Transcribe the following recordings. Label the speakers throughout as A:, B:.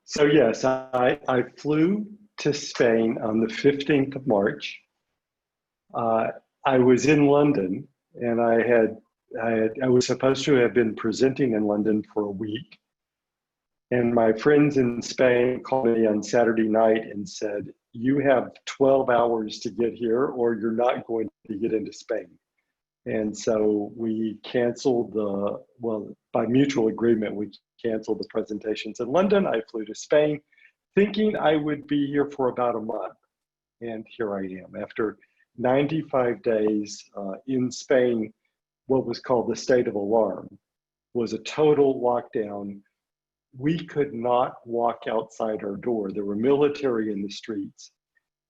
A: So yes, I flew to Spain on the 15th of March. Uh, I was in London, and I was supposed to have been presenting in London for a week. And my friends in Spain called me on Saturday night and said, "You have 12 hours to get here, or you're not going to get into Spain." And so we canceled by mutual agreement, we canceled the presentations in London. I flew to Spain thinking I would be here for about a month. And here I am. After 95 days in Spain, what was called the state of alarm was a total lockdown. We could not walk outside our door. There were military in the streets.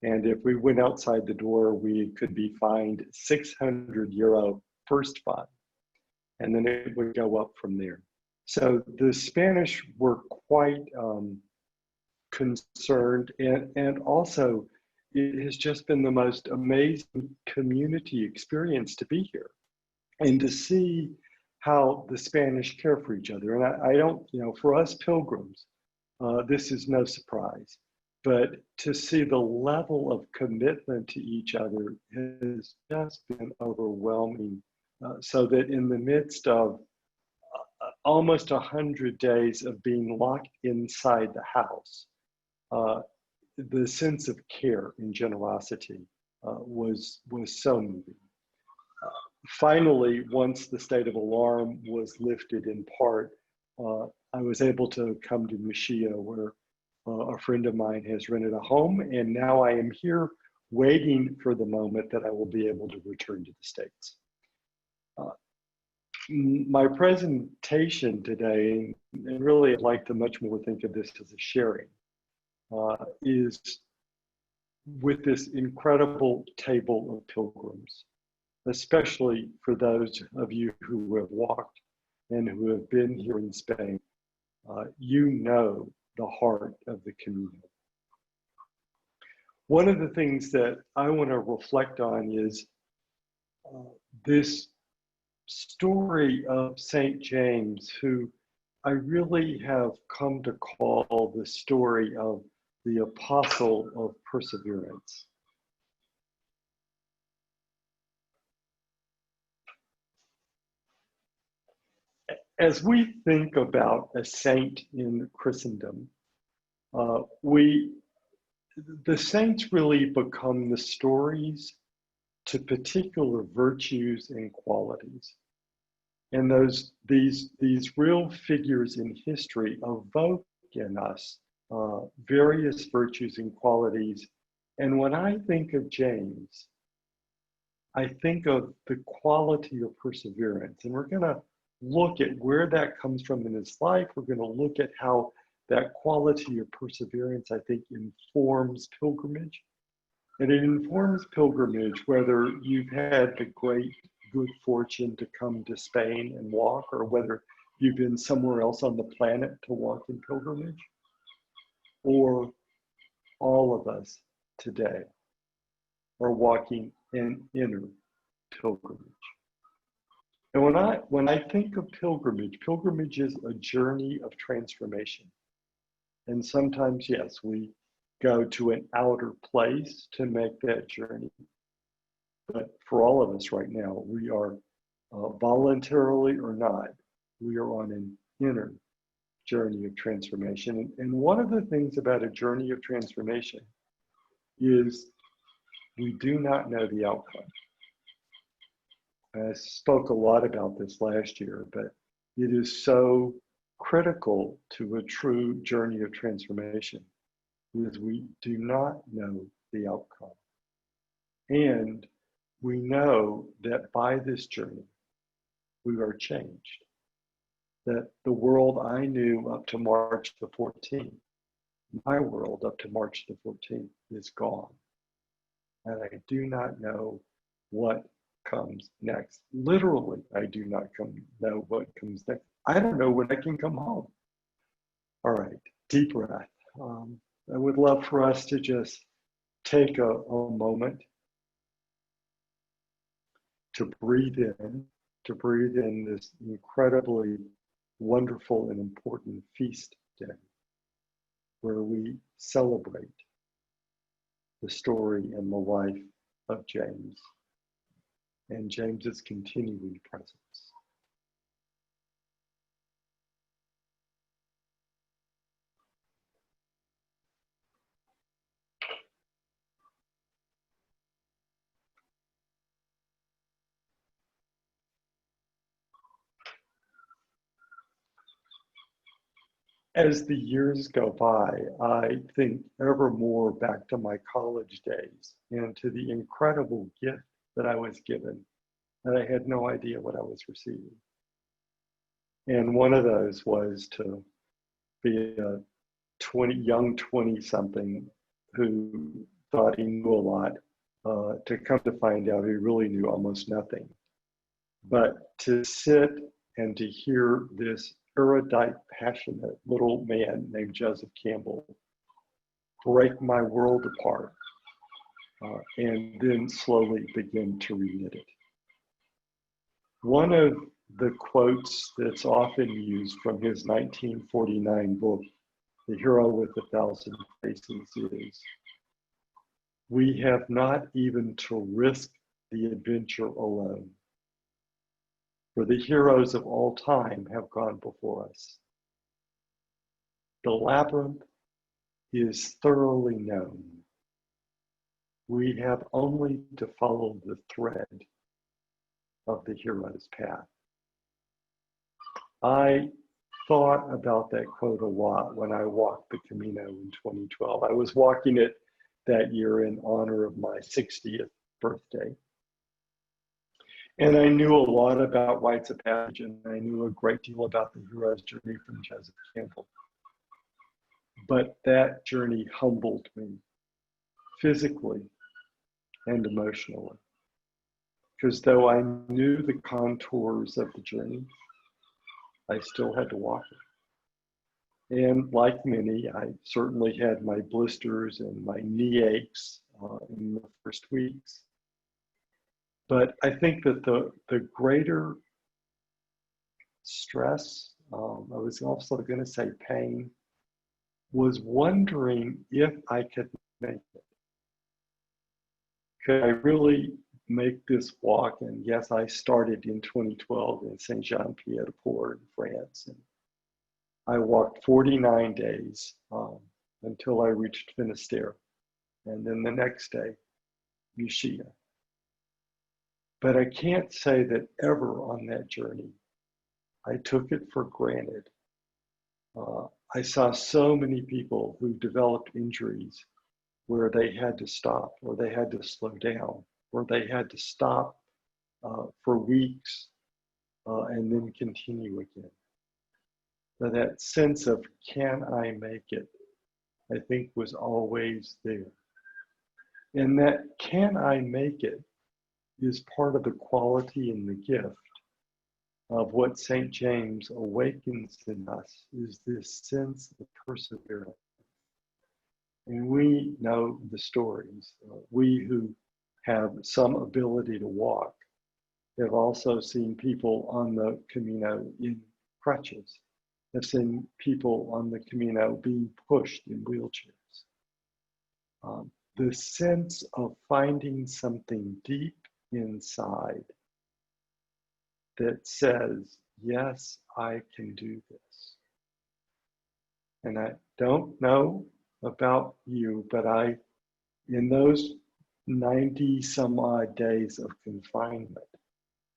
A: And if we went outside the door, we could be fined €600 first fine. And then it would go up from there. So the Spanish were quite concerned. And also, it has just been the most amazing community experience to be here and to see how the Spanish care for each other. And I don't, for us pilgrims, this is no surprise. But to see the level of commitment to each other has just been overwhelming. So that in the midst of almost 100 days of being locked inside the house, the sense of care and generosity was so moving. Finally, once the state of alarm was lifted in part, I was able to come to Muxia, where a friend of mine has rented a home, and now I am here waiting for the moment that I will be able to return to the States. My presentation today, and really I'd like to much more think of this as a sharing, is with this incredible table of pilgrims, especially for those of you who have walked and who have been here in Spain. You know the heart of the Camino. One of the things that I want to reflect on is this story of St. James, who I really have come to call the story of the apostle of perseverance. As we think about a saint in Christendom, the saints really become the stories to particular virtues and qualities. And these real figures in history evoke in us various virtues and qualities. And when I think of James, I think of the quality of perseverance. And we're going to look at where that comes from in his life. We're going to look at how that quality of perseverance, I think, informs pilgrimage. And it informs pilgrimage whether you've had the great good fortune to come to Spain and walk, or whether you've been somewhere else on the planet to walk in pilgrimage, or all of us today are walking in inner pilgrimage. And when I think of pilgrimage, pilgrimage is a journey of transformation. And sometimes, yes, we go to an outer place to make that journey. But for all of us right now, we are voluntarily or not, we are on an inner journey of transformation. And one of the things about a journey of transformation is we do not know the outcome. I spoke a lot about this last year, but it is so critical to a true journey of transformation, because we do not know the outcome. And we know that by this journey, we are changed. That the world I knew up to March the 14th, my world up to March the 14th is gone. And I do not know what comes next. Literally, I do not know what comes next. I don't know when I can come home. All right, deep breath. I would love for us to just take a moment to breathe in this incredibly wonderful and important feast day. where we celebrate the story and the life of James and James's continuing presence. As the years go by, I think ever more back to my college days and to the incredible gift that I was given that I had no idea what I was receiving. And one of those was to be a young 20-something who thought he knew a lot, to come to find out he really knew almost nothing. But to sit and to hear this erudite, passionate little man named Joseph Campbell break my world apart, and then slowly begin to reknit it. One of the quotes that's often used from his 1949 book, The Hero with a Thousand Faces, is, "We have not even to risk the adventure alone, for the heroes of all time have gone before us. The labyrinth is thoroughly known. We have only to follow the thread of the hero's path." I thought about that quote a lot when I walked the Camino in 2012. I was walking it that year in honor of my 60th birthday. And I knew a lot about rites of passage, and I knew a great deal about the hero's journey from Joseph Campbell. But that journey humbled me physically and emotionally, because though I knew the contours of the journey, I still had to walk it. And like many, I certainly had my blisters and my knee aches in the first weeks. But I think that the greater stress, I was also going to say pain, was wondering if I could make it. Could I really make this walk? And yes, I started in 2012 in Saint-Jean-Pied-de-Port in France. And I walked 49 days until I reached Finisterre. And then the next day, Muxia. But I can't say that ever on that journey, I took it for granted. I saw so many people who developed injuries where they had to stop, or they had to slow down, or they had to stop for weeks and then continue again. But that sense of, can I make it, I think was always there. And that can I make it is part of the quality and the gift of what St. James awakens in us, is this sense of perseverance. And we know the stories. We who have some ability to walk have also seen people on the Camino in crutches, have seen people on the Camino being pushed in wheelchairs. The sense of finding something deep inside that says, yes, I can do this. And I don't know about you, but in those 90 some odd days of confinement,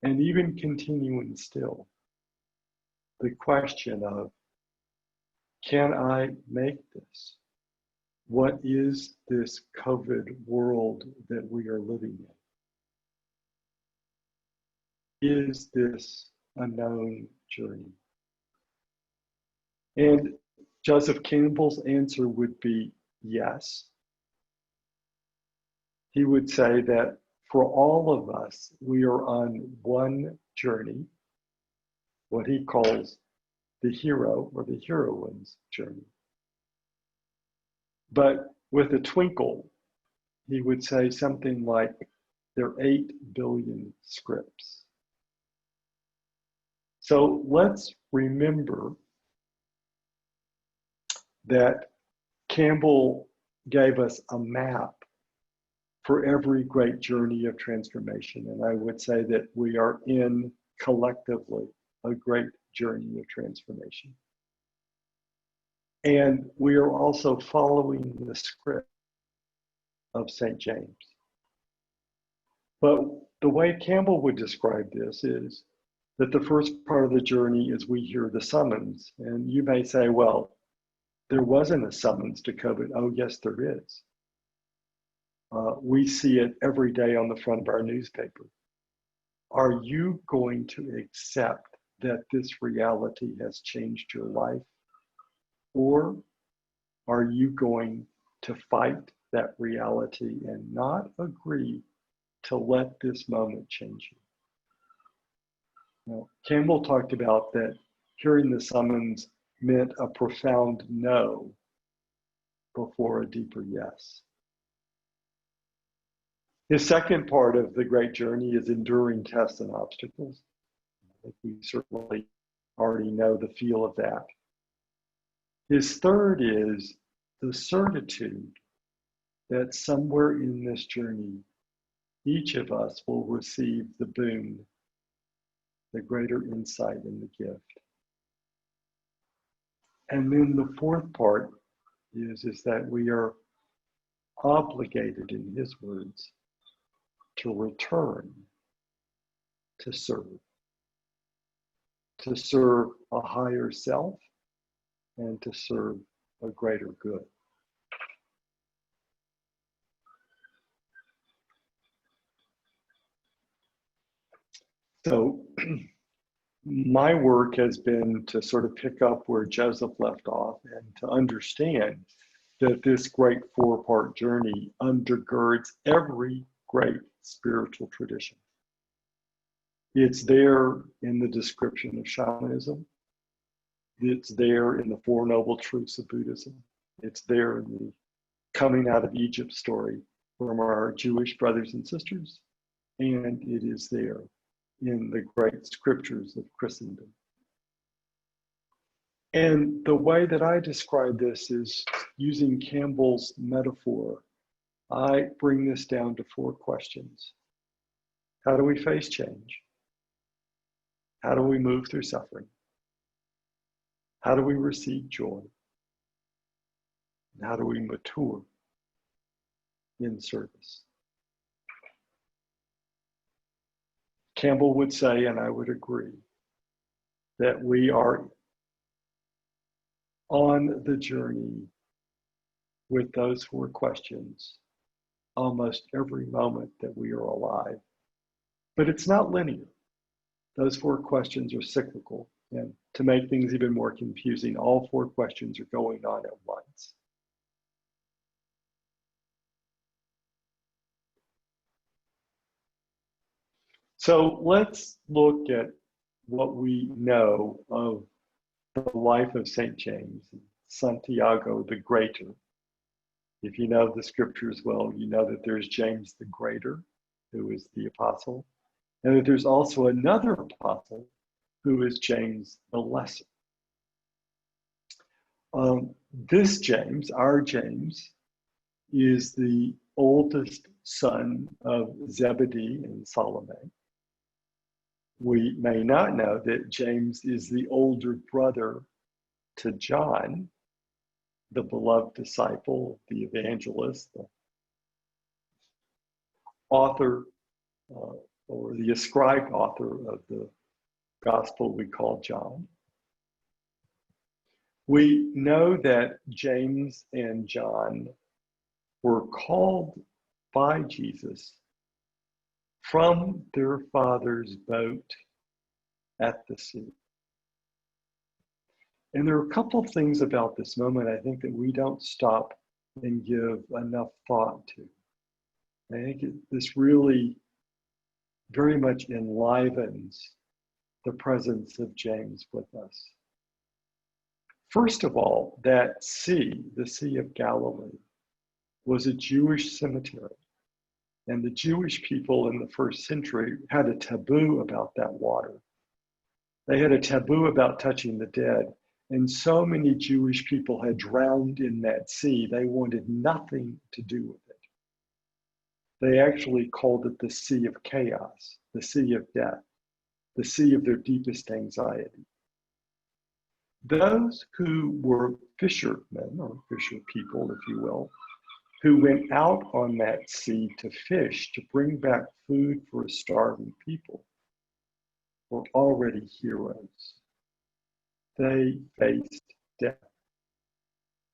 A: and even continuing still, the question of, can I make this? What is this COVID world that we are living in? Is this a known journey? And Joseph Campbell's answer would be yes. He would say that for all of us, we are on one journey, what he calls the hero or the heroine's journey. But with a twinkle, he would say something like, there are 8 billion scripts. So let's remember that Campbell gave us a map for every great journey of transformation. And I would say that we are in collectively a great journey of transformation. And we are also following the script of St. James. But the way Campbell would describe this is that the first part of the journey is we hear the summons. And you may say, well, there wasn't a summons to COVID. Oh, yes, there is. We see it every day on the front of our newspaper. Are you going to accept that this reality has changed your life? Or are you going to fight that reality and not agree to let this moment change you? Now, Campbell talked about that hearing the summons meant a profound no before a deeper yes. His second part of the great journey is enduring tests and obstacles. I think we certainly already know the feel of that. His third is the certitude that somewhere in this journey, each of us will receive the boon, the greater insight and the gift. And then the fourth part is that we are obligated, in his words, to return to serve a higher self and to serve a greater good. So my work has been to sort of pick up where Joseph left off and to understand that this great four-part journey undergirds every great spiritual tradition. It's there in the description of shamanism. It's there in the Four Noble Truths of Buddhism. It's there in the coming out of Egypt story from our Jewish brothers and sisters. And it is there in the great scriptures of Christendom. And the way that I describe this is using Campbell's metaphor. I bring this down to four questions. How do we face change? How do we move through suffering? How do we receive joy? And how do we mature in service? Campbell would say, and I would agree, that we are on the journey with those four questions almost every moment that we are alive. But it's not linear. Those four questions are cyclical. And to make things even more confusing, all four questions are going on at once. So let's look at what we know of the life of St. James, Santiago the Greater. If you know the scriptures well, you know that there's James the Greater, who is the apostle, and that there's also another apostle who is James the Lesser. This James, our James, is the oldest son of Zebedee and Salome. We may not know that James is the older brother to John, the beloved disciple, the evangelist, the author or the ascribed author of the gospel we call John. We know that James and John were called by Jesus from their father's boat at the sea. And there are a couple of things about this moment I think that we don't stop and give enough thought to. I think this really very much enlivens the presence of James with us. First of all, that sea, the Sea of Galilee, was a Jewish cemetery. And the Jewish people in the first century had a taboo about that water. They had a taboo about touching the dead. And so many Jewish people had drowned in that sea, they wanted nothing to do with it. They actually called it the Sea of Chaos, the Sea of Death, the sea of their deepest anxiety. Those who were fishermen, or fisher people, if you will, who went out on that sea to fish, to bring back food for a starving people, were already heroes. They faced death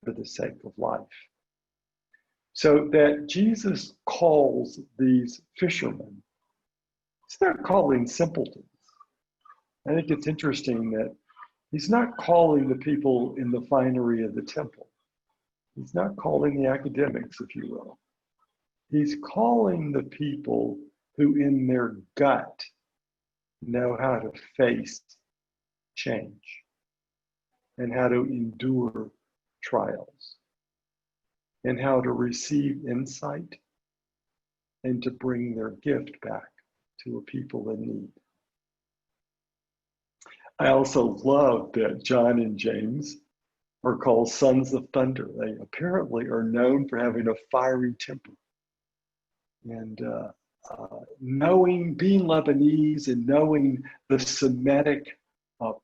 A: for the sake of life. So that Jesus calls these fishermen, he's not calling simpletons. I think it's interesting that he's not calling the people in the finery of the temple. He's not calling the academics, if you will. He's calling the people who in their gut know how to face change and how to endure trials and how to receive insight and to bring their gift back to a people in need. I also love that John and James are called sons of thunder. They apparently are known for having a fiery temper. And being Lebanese and knowing the Semitic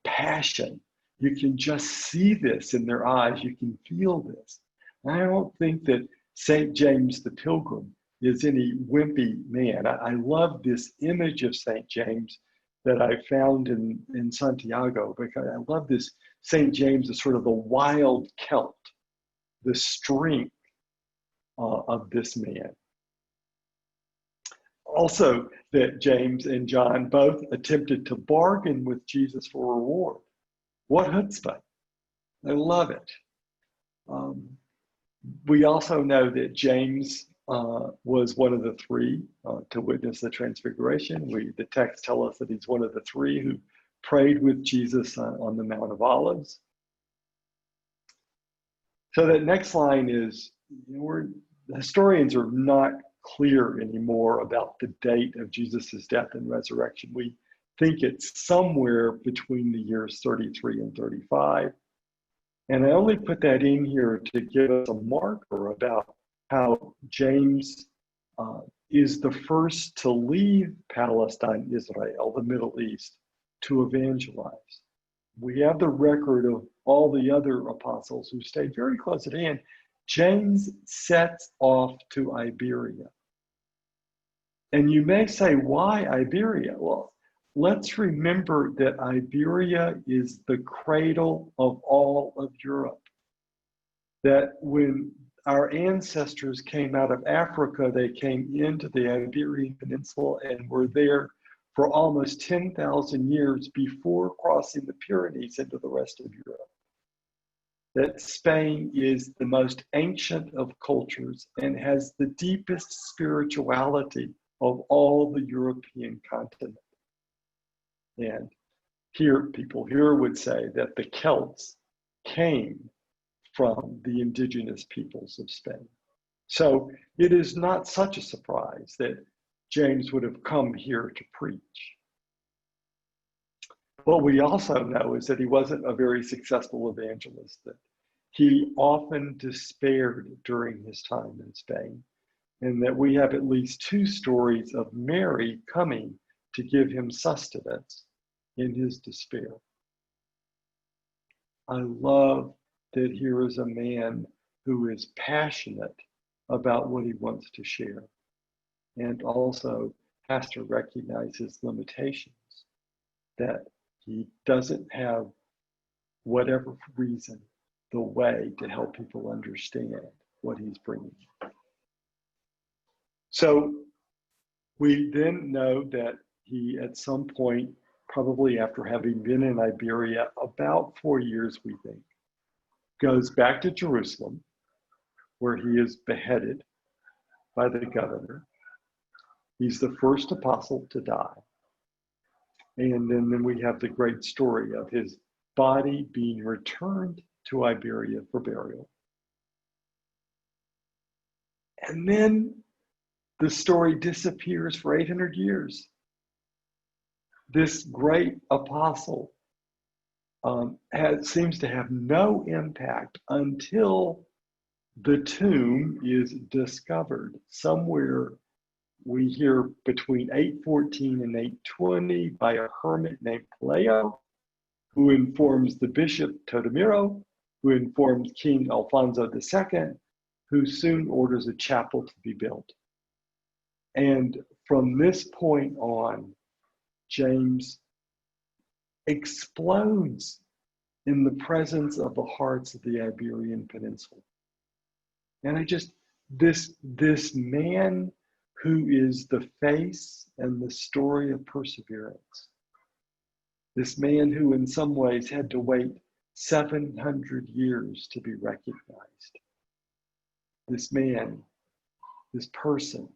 A: passion, you can just see this in their eyes. You can feel this. And I don't think that St. James the Pilgrim is any wimpy man. I love this image of St. James that I found in Santiago, because I love this St. James as sort of the wild Celt, the strength of this man. Also, that James and John both attempted to bargain with Jesus for reward. What chutzpah! I love it. We also know that James was one of the three to witness the transfiguration. The texts tell us that he's one of the three who prayed with Jesus on the Mount of Olives. So that next line is, the historians are not clear anymore about the date of Jesus's death and resurrection. We think it's somewhere between the years 33 and 35. And I only put that in here to give us a marker about how James is the first to leave Palestine, Israel, the Middle East, to evangelize. We have the record of all the other apostles who stayed very close at hand. James sets off to Iberia. And you may say, why Iberia? Well, let's remember that Iberia is the cradle of all of Europe. That when our ancestors came out of Africa, they came into the Iberian Peninsula and were there for almost 10,000 years before crossing the Pyrenees into the rest of Europe. That Spain is the most ancient of cultures and has the deepest spirituality of all the European continent. And people here would say that the Celts came from the indigenous peoples of Spain. So it is not such a surprise that James would have come here to preach. What we also know is that he wasn't a very successful evangelist, that he often despaired during his time in Spain, and that we have at least two stories of Mary coming to give him sustenance in his despair. I love that here is a man who is passionate about what he wants to share and also has to recognize his limitations, that he doesn't have, whatever reason, the way to help people understand what he's bringing. So we then know that he, at some point, probably after having been in Iberia about 4 years, we think, goes back to Jerusalem, where he is beheaded by the governor. He's the first apostle to die. And then we have the great story of his body being returned to Iberia for burial. And then the story disappears for 800 years. This great apostle seems to have no impact until the tomb is discovered. Somewhere we hear between 814 and 820 by a hermit named Leo, who informs the bishop Todomiro, who informs King Alfonso II, who soon orders a chapel to be built. And from this point on, James explodes in the presence of the hearts of the Iberian Peninsula. And this man who is the face and the story of perseverance, this man who in some ways had to wait 700 years to be recognized, this man, this person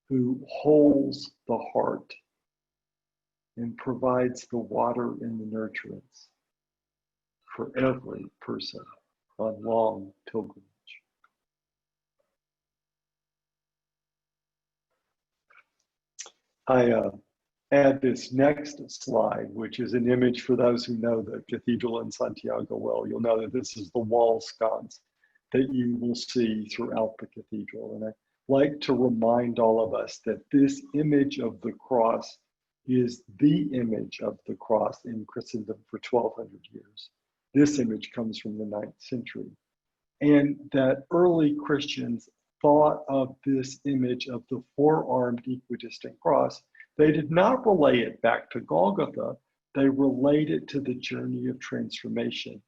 A: who holds the heart and provides the water and the nurturance for every person on long pilgrimage. I add this next slide, which is an image for those who know the cathedral in Santiago well. You'll know that this is the wall sconce that you will see throughout the cathedral. And I like to remind all of us that this image of the cross is the image of the cross in Christendom for 1200 years. This image comes from the 9th century. And that early Christians thought of this image of the four-armed equidistant cross. They did not relay it back to Golgotha. They relayed it to the journey of transformation.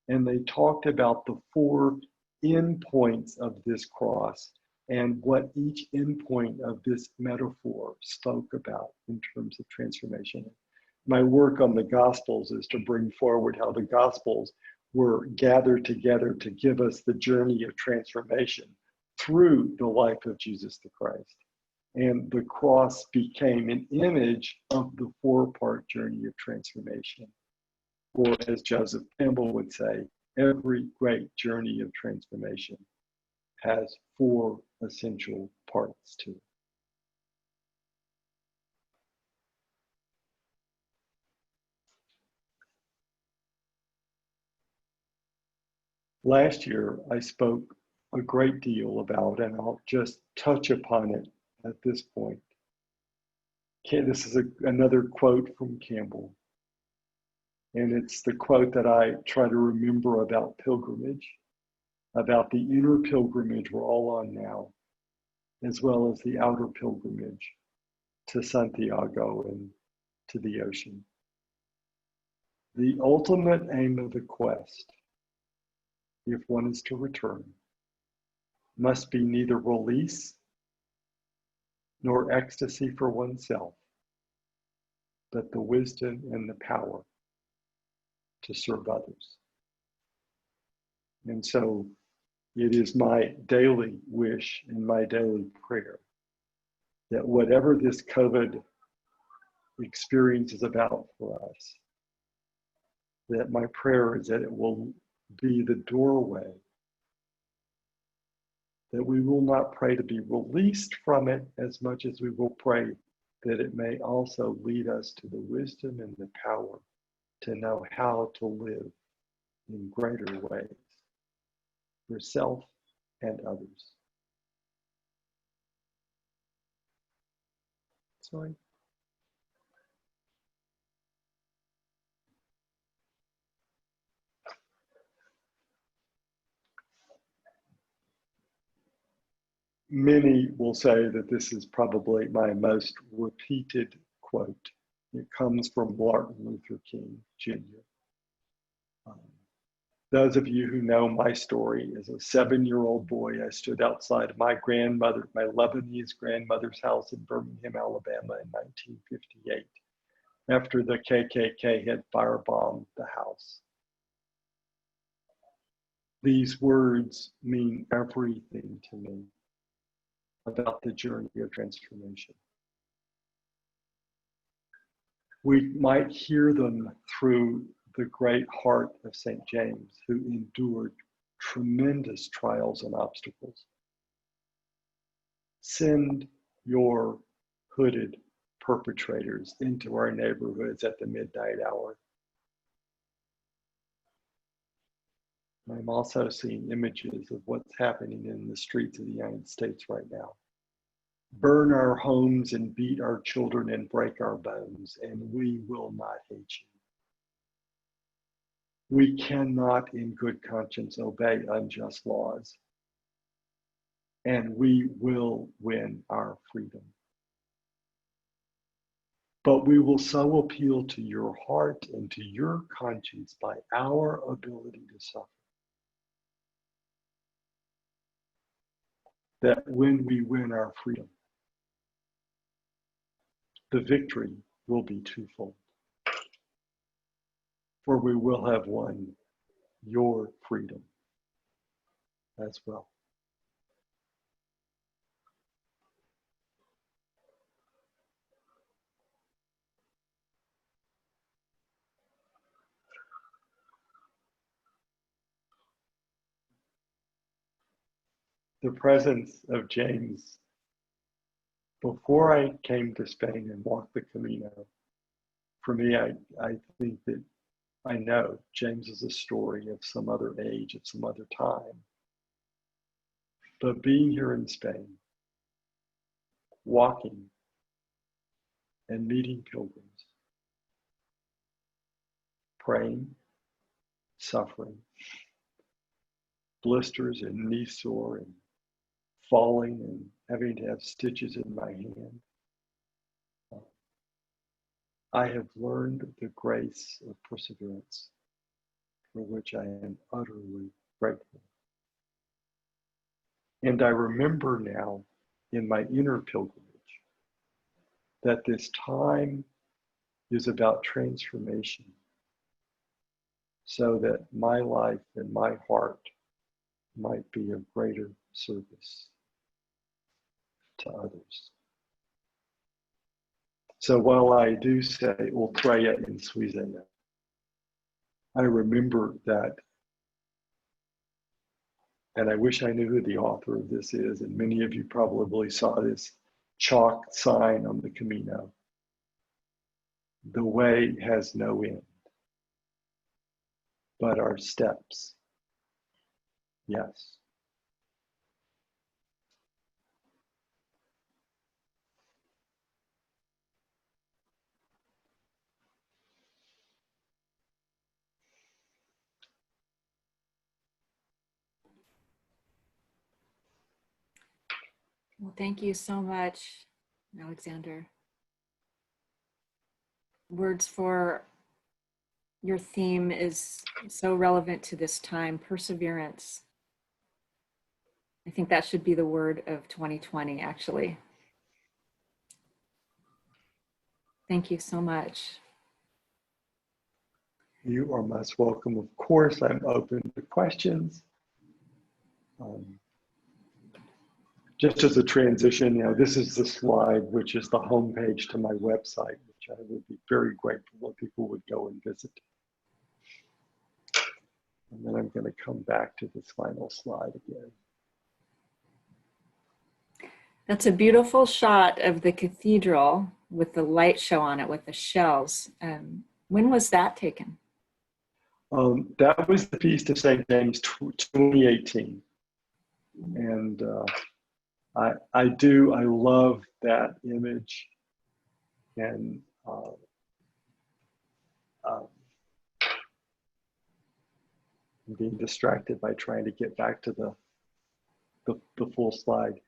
A: And they talked about the four endpoints of this cross and what each endpoint of this metaphor spoke about in terms of transformation. My work on the Gospels is to bring forward how the Gospels were gathered together to give us the journey of transformation through the life of Jesus the Christ. And the cross became an image of the four-part journey of transformation. Or as Joseph Campbell would say, every great journey of transformation has four essential parts to it. Last year, I spoke a great deal about, and I'll just touch upon it at this point. This is another quote from Campbell. And it's the quote that I try to remember about pilgrimage, about the inner pilgrimage we're all on now, as well as the outer pilgrimage to Santiago and to the ocean. The ultimate aim of the quest, if one is to return, must be neither release nor ecstasy for oneself, but the wisdom and the power to serve others. And so it is my daily wish and my daily prayer that whatever this COVID experience is about for us, that my prayer is that it will be the doorway, that we will not pray to be released from it as much as we will pray that it may also lead us to the wisdom and the power to know how to live in greater ways for self and others. Sorry. Many will say that this is probably my most repeated quote. It comes from Martin Luther King Jr. Those of you who know my story, as a 7-year-old boy, I stood outside my Lebanese grandmother's house in Birmingham, Alabama in 1958, after the KKK had firebombed the house. These words mean everything to me about the journey of transformation. We might hear them through the great heart of St. James, who endured tremendous trials and obstacles. Send your hooded perpetrators into our neighborhoods at the midnight hour. I'm also seeing images of what's happening in the streets of the United States right now. Burn our homes and beat our children and break our bones, and we will not hate you. We cannot in good conscience obey unjust laws, and we will win our freedom. But we will so appeal to your heart and to your conscience by our ability to suffer, that when we win our freedom, the victory will be twofold. For we will have won your freedom as well. The presence of James, before I came to Spain and walked the Camino, for me, I think that I know James is a story of some other age, of some other time. But being here in Spain, walking and meeting pilgrims, praying, suffering, blisters and knee sore and falling and having to have stitches in my hand, I have learned the grace of perseverance, for which I am utterly grateful. And I remember now in my inner pilgrimage that this time is about transformation, so that my life and my heart might be of greater service to others. So while I do say Ultreya in Suizea, I remember that, and I wish I knew who the author of this is, and many of you probably saw this chalk sign on the Camino. The way has no end, but our steps, yes.
B: Well, thank you so much, Alexander. Words for your theme is so relevant to this time, perseverance. I think that should be the word of 2020, actually. Thank you so much.
A: You are most welcome. Of course, I'm open to questions. Just as a transition, this is the slide, which is the homepage to my website, which I would be very grateful if people would go and visit. And then I'm going to come back to this final slide again.
B: That's a beautiful shot of the cathedral with the light show on it with the shells. When was that taken?
A: That was the Feast of St. James 2018. And I love that image. And I'm being distracted by trying to get back to the full slide.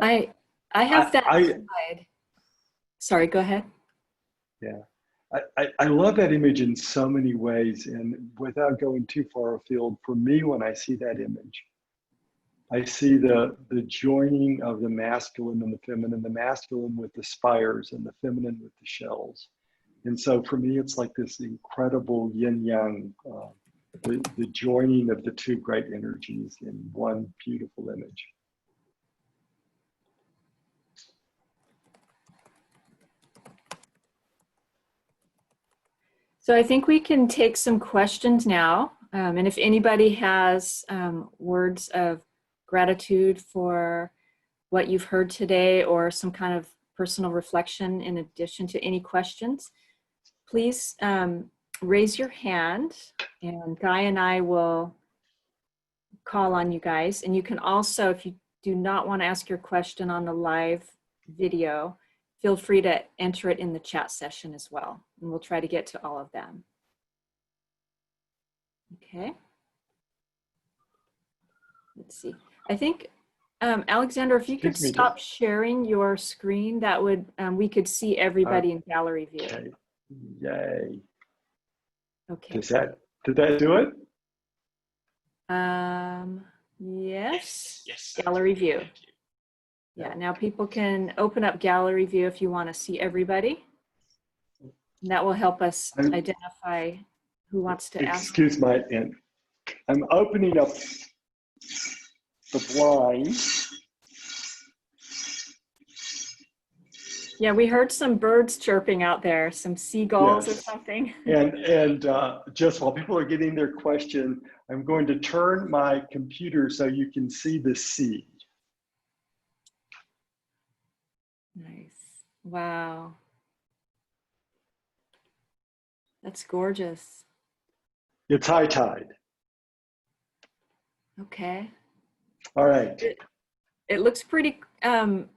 B: I have that slide. Sorry, go ahead.
A: Yeah, I love that image in so many ways. And without going too far afield, for me, when I see that image, I see the joining of the masculine and the feminine, the masculine with the spires and the feminine with the shells. And so for me, it's like this incredible yin-yang, the joining of the two great energies in one beautiful image.
B: So I think we can take some questions now. And if anybody has words of gratitude for what you've heard today or some kind of personal reflection in addition to any questions, please raise your hand and Guy and I will call on you guys. And you can also, if you do not want to ask your question on the live video, feel free to enter it in the chat session as well. And we'll try to get to all of them. Okay. Let's see. I think, Alexander, if you could stop sharing your screen, that would, we could see everybody in gallery view.
A: Okay. Yay.
B: Okay.
A: Did that do it?
B: Yes.
C: Yes.
B: Gallery view. Yeah, now people can open up gallery view if you want to see everybody. And that will help us identify who wants to ask.
A: Excuse my, and I'm opening up the blind.
B: Yeah, we heard some birds chirping out there, some seagulls or something.
A: And just while people are getting their question, I'm going to turn my computer so you can see the sea.
B: Nice. Wow. That's gorgeous.
A: It's high tide.
B: Okay.
A: All right.
B: It looks pretty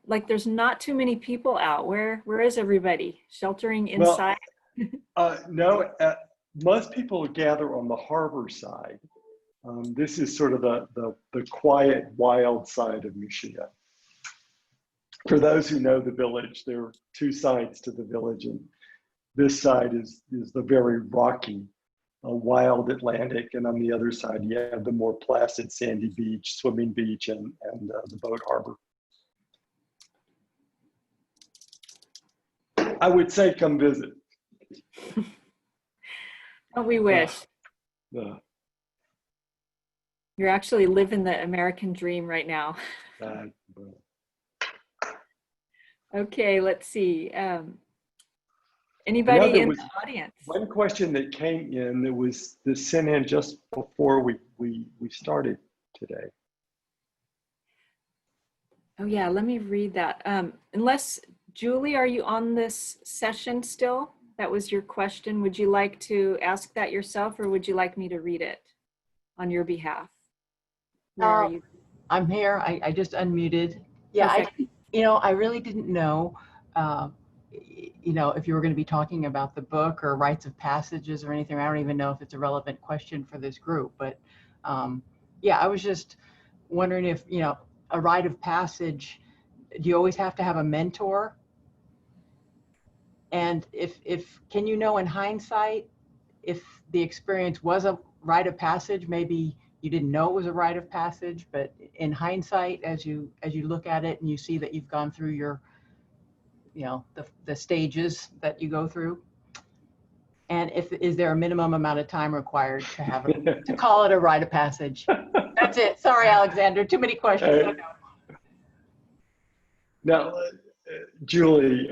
B: like there's not too many people out. Where is everybody? Sheltering inside?
A: Well, no, most people gather on the harbor side. This is sort of the quiet, wild side of Muxia. For those who know the village, there are two sides to the village, and this side is the very rocky, wild Atlantic, and on the other side you have the more placid sandy beach, swimming beach, and the boat harbor. I would say come visit.
B: Oh, we wish. You're actually living the American dream right now. Okay, let's see. Anybody in the audience?
A: One question that came in that was sent in just before we started today.
B: Oh yeah, let me read that. Unless, Julie, are you on this session still? That was your question. Would you like to ask that yourself, or would you like me to read it on your behalf? Where are you?
D: I'm here. I just unmuted. Yeah, I really didn't know, if you were going to be talking about the book or rites of passages or anything. I don't even know if it's a relevant question for this group, but yeah, I was just wondering if, a rite of passage, do you always have to have a mentor? And if can you know in hindsight, if the experience was a rite of passage, maybe you didn't know it was a rite of passage, but in hindsight, as you look at it and you see that you've gone through your, the stages that you go through, and is there a minimum amount of time required to have it, to call it a rite of passage? That's it. Sorry, Alexander, too many questions.
A: Now, Julie,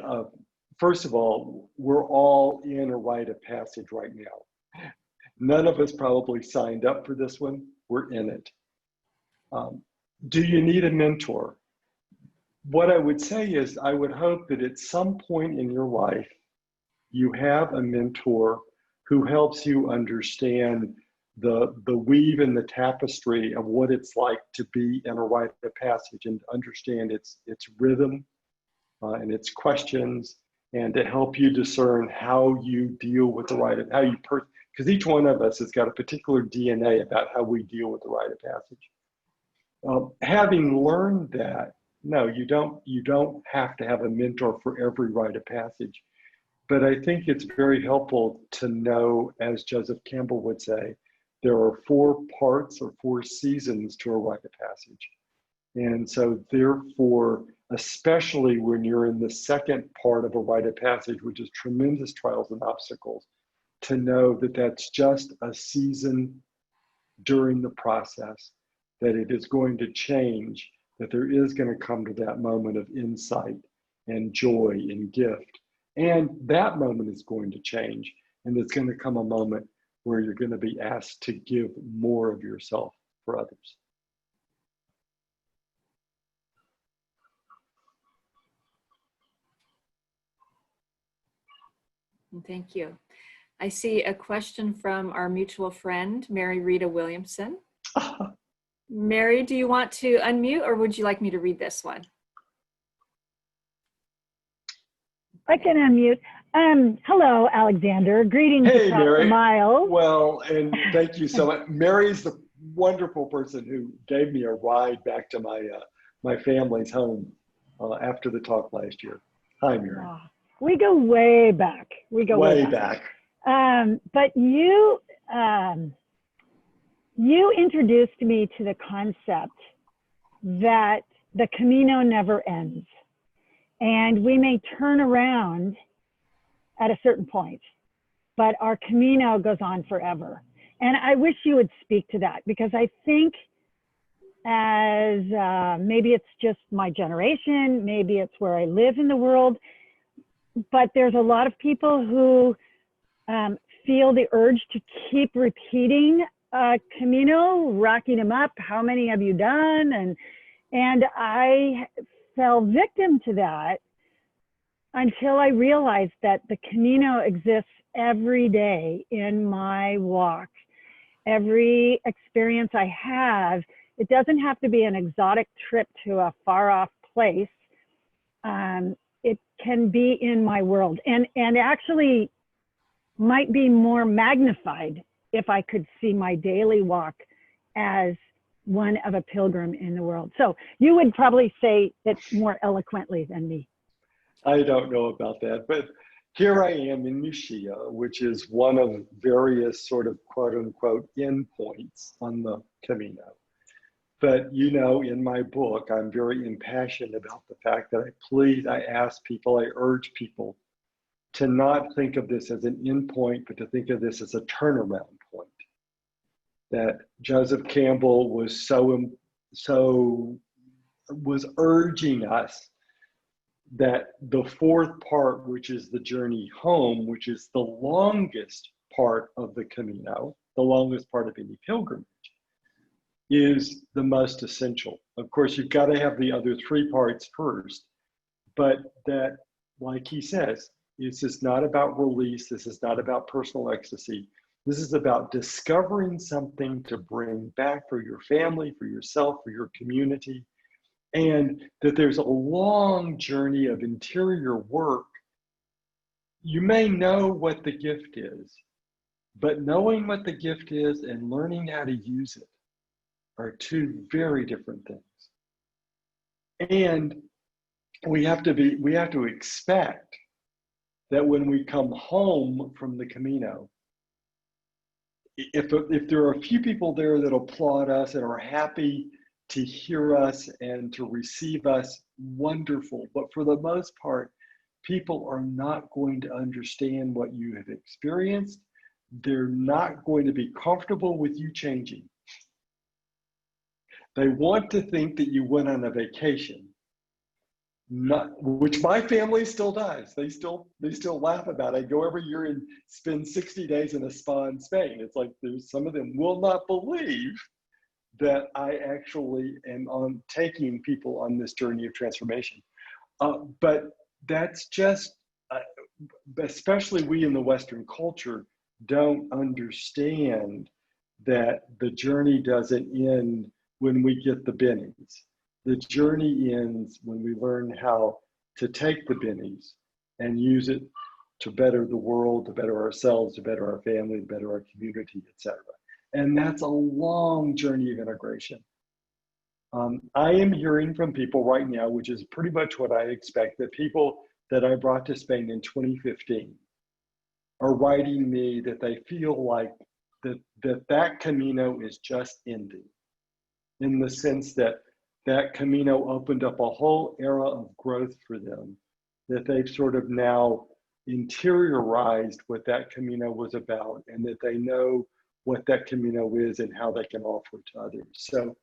A: first of all, we're all in a rite of passage right now. None of us probably signed up for this one. We're in it. Do you need a mentor? What I would say is I would hope that at some point in your life, you have a mentor who helps you understand the weave and the tapestry of what it's like to be in a rite of passage, and understand its rhythm and its questions, and to help you discern how you deal with the rite of, because each one of us has got a particular DNA about how we deal with the rite of passage. Having learned that, no, you don't have to have a mentor for every rite of passage. But I think it's very helpful to know, as Joseph Campbell would say, there are 4 parts or 4 seasons to a rite of passage. And so therefore, especially when you're in the second part of a rite of passage, which is tremendous trials and obstacles, to know that that's just a season during the process, that it is going to change, that there is going to come to that moment of insight and joy and gift. And that moment is going to change, and it's going to come a moment where you're going to be asked to give more of yourself for others.
B: Thank you. I see a question from our mutual friend, Mary Rita Williamson. Mary, do you want to unmute or would you like me to read this one?
C: I can unmute. Hello, Alexander. Greetings
A: Hey,
C: across
A: Mary.
C: the mile.
A: Well, and thank you so much. Mary's the wonderful person who gave me a ride back to my family's home after the talk last year. Hi, Mary.
C: Oh, we go way back. We go way
A: back.
C: But you introduced me to the concept that the Camino never ends. And we may turn around at a certain point, but our Camino goes on forever. And I wish you would speak to that, because I think as maybe it's just my generation, maybe it's where I live in the world, but there's a lot of people who feel the urge to keep repeating Camino, racking them up. How many have you done? And I fell victim to that until I realized that the Camino exists every day in my walk. Every experience I have, it doesn't have to be an exotic trip to a far off place. It can be in my world, and actually might be more magnified if I could see my daily walk as one of a pilgrim in the world. So you would probably say it more eloquently than me.
A: I don't know about that, but here I am in Muxia, which is one of various sort of quote unquote endpoints on the Camino. But you know, in my book, I'm very impassioned about the fact that I ask people, I urge people to not think of this as an endpoint, but to think of this as a turnaround point. That Joseph Campbell was was urging us that the fourth part, which is the journey home, which is the longest part of the Camino, the longest part of any pilgrimage, is the most essential. Of course, you've got to have the other three parts first, but that, like he says, this is not about release. This is not about personal ecstasy. This is about discovering something to bring back for your family, for yourself, for your community, and that there's a long journey of interior work. You may know what the gift is, but knowing what the gift is and learning how to use it are two very different things. And we have to expect that when we come home from the Camino, if there are a few people there that applaud us and are happy to hear us and to receive us, wonderful. But for the most part, people are not going to understand what you have experienced. They're not going to be comfortable with you changing. They want to think that you went on a vacation, which my family still does. They still laugh about it. I go every year and spend 60 days in a spa in Spain. It's like there's some of them will not believe that I actually am taking people on this journey of transformation. But that's just, especially we in the Western culture don't understand that the journey doesn't end when we get the bennies. The journey ends when we learn how to take the bennies and use it to better the world, to better ourselves, to better our family, to better our community, etc. And that's a long journey of integration. I am hearing from people right now, which is pretty much what I expect, that people that I brought to Spain in 2015 are writing me that they feel like that Camino is just ending, in the sense that that Camino opened up a whole era of growth for them, that they've sort of now interiorized what that Camino was about, and that they know what that Camino is and how they can offer it to others. So,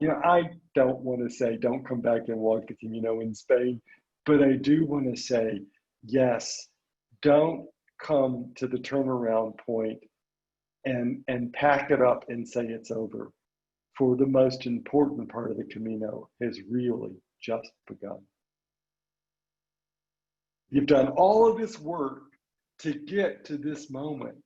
A: you know, I don't want to say don't come back and walk the Camino in Spain, but I do want to say, yes, don't come to the turnaround point and pack it up and say it's over. For the most important part of the Camino has really just begun. You've done all of this work to get to this moment.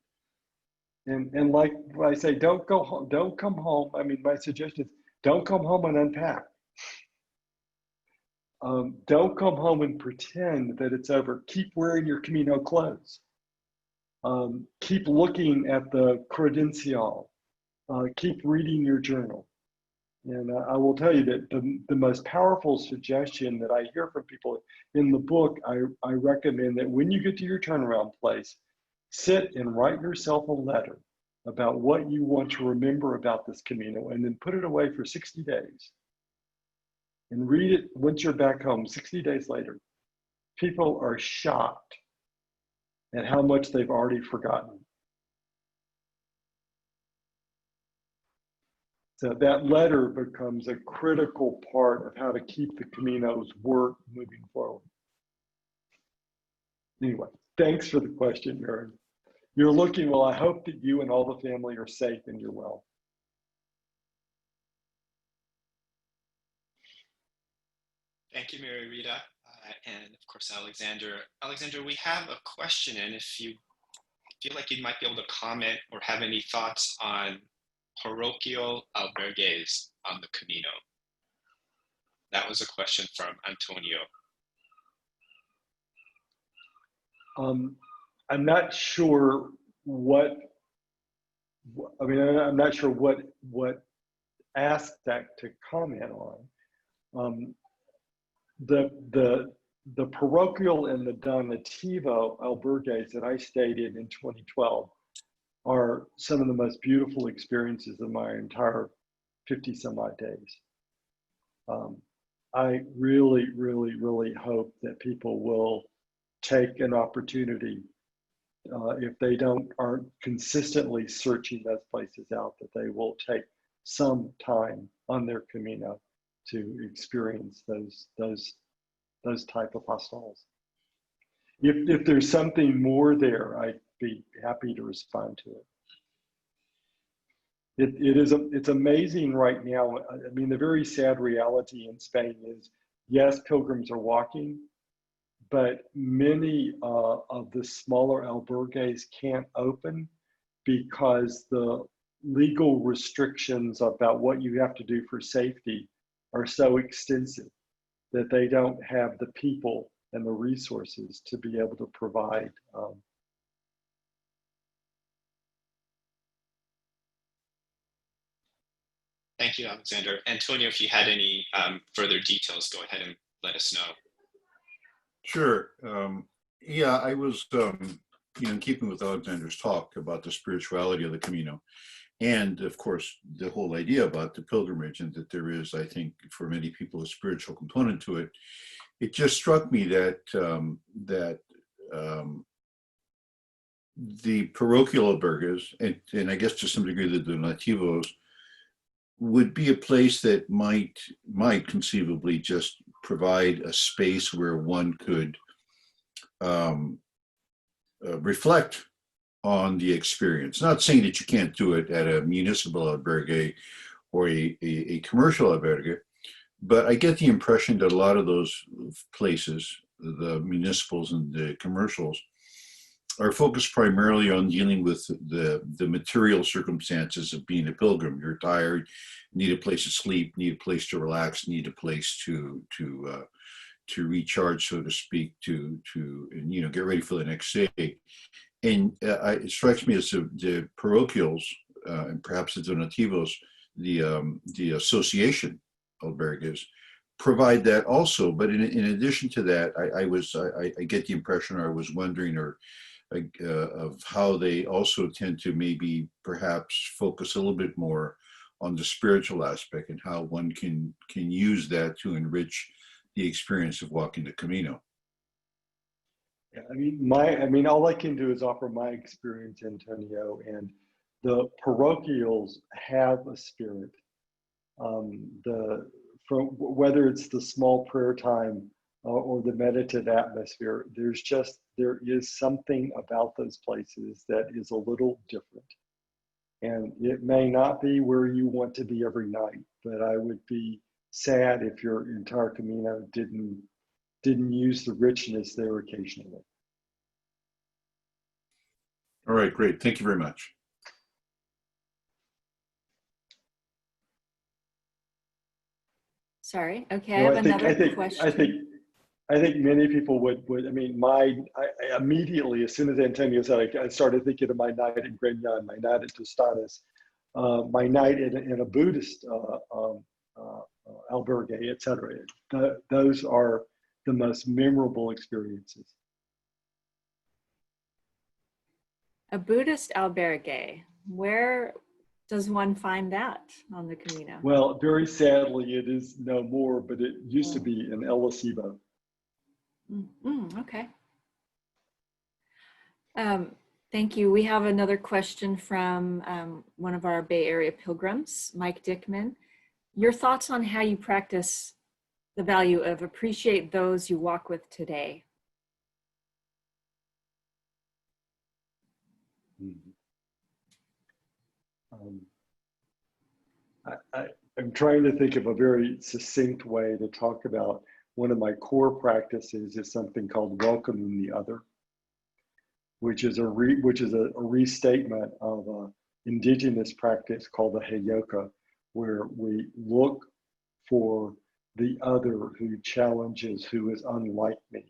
A: And like I say, don't come home. I mean, my suggestion is Don't come home and unpack. Don't come home and pretend that it's over. Keep wearing your Camino clothes. Keep looking at the credencial. Keep reading your journal. And I will tell you that the most powerful suggestion that I hear from people in the book, I recommend that when you get to your turnaround place, sit and write yourself a letter about what you want to remember about this Camino, and then put it away for 60 days. And read it once you're back home, 60 days later. People are shocked at how much they've already forgotten. So that letter becomes a critical part of how to keep the Camino's work moving forward. Anyway, thanks for the question, Mary. You're looking well. I hope that you and all the family are safe and you're well.
E: Thank you, Mary Rita. And of course, Alexander. Alexander, we have a question, and if you feel like you might be able to comment or have any thoughts on parochial albergues on the Camino. That was a question from Antonio.
A: I'm not sure what, I'm not sure what aspect to comment on. The parochial and the donativo albergues that I stayed in 2012 are some of the most beautiful experiences of my entire 50 some odd days. I really, really, really hope that people will take an opportunity, if they aren't consistently searching those places out, that they will take some time on their Camino to experience those type of hostels. If there's something more there, I'd be happy to respond to it. It's amazing right now. I mean, the very sad reality in Spain is, yes, pilgrims are walking, but many of the smaller albergues can't open because the legal restrictions about what you have to do for safety are so extensive that they don't have the people and the resources to be able to provide.
E: Thank you, Alexander. Antonio, if you had any further details, go ahead and let us know.
F: Sure. Yeah, I was, in keeping with Alexander's talk about the spirituality of the Camino, and of course, the whole idea about the pilgrimage, and that there is, I think, for many people, a spiritual component to it. It just struck me that the parochial albergues, and I guess to some degree the donativos, would be a place that might conceivably just provide a space where one could reflect on the experience. Not saying that you can't do it at a municipal albergue or a commercial albergue, but I get the impression that a lot of those places, the municipals and the commercials, are focused primarily on dealing with the material circumstances of being a pilgrim. You're tired, need a place to sleep, need a place to relax, need a place to recharge, so to speak, to get ready for the next day. And it strikes me as the parochials and perhaps the donativos, the association albergues, provide that also. But in addition to that, I get the impression, or I was wondering, of how they also tend to maybe perhaps focus a little bit more on the spiritual aspect and how one can use that to enrich the experience of walking the Camino.
A: Yeah, I mean, all I can do is offer my experience, Antonio, and the parochials have a spirit. Whether it's the small prayer time or the meditative atmosphere, there is something about those places that is a little different. And it may not be where you want to be every night, but I would be sad if your entire Camino didn't use the richness there occasionally.
F: All right, great. Thank you very much.
B: Sorry. Okay, I
A: No,
B: have another question.
A: I think many people would, I mean, I immediately, as soon as Antonio said, I started thinking of my night in Grignan, my night at Tostadas, my night in a Buddhist albergue, etc. Those are the most memorable experiences.
B: A Buddhist albergue. Where does one find that on the Camino?
A: Well, very sadly, it is no more, but it used to be in El Acebo.
B: Okay. Thank you. We have another question from one of our Bay Area pilgrims, Mike Dickman. Your thoughts on how you practice the value of appreciate those you walk with today?
A: I'm trying to think of a very succinct way to talk about one of my core practices is something called welcoming the other, which is a restatement of an indigenous practice called the Heyoka, where we look for the other who challenges, who is unlike me,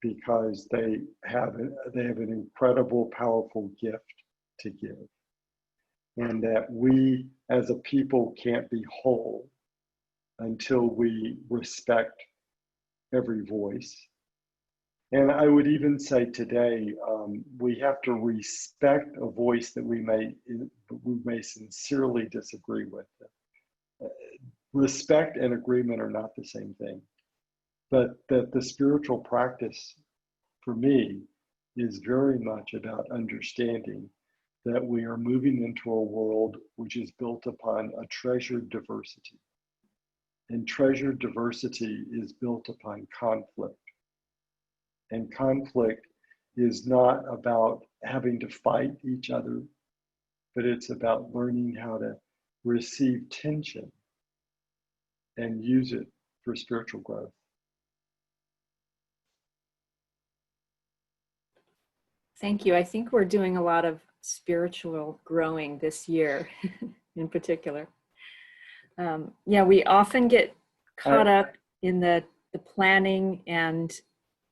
A: because they have an incredible, powerful gift to give. And that we as a people can't be whole until we respect every voice. And I would even say today, we have to respect a voice that we may sincerely disagree with. Respect and agreement are not the same thing, but that the spiritual practice for me is very much about understanding that we are moving into a world which is built upon a treasured diversity. And treasured diversity is built upon conflict. And conflict is not about having to fight each other, but it's about learning how to receive tension and use it for spiritual growth.
B: Thank you. I think we're doing a lot of spiritual growing this year in particular. Yeah, we often get caught up in the planning and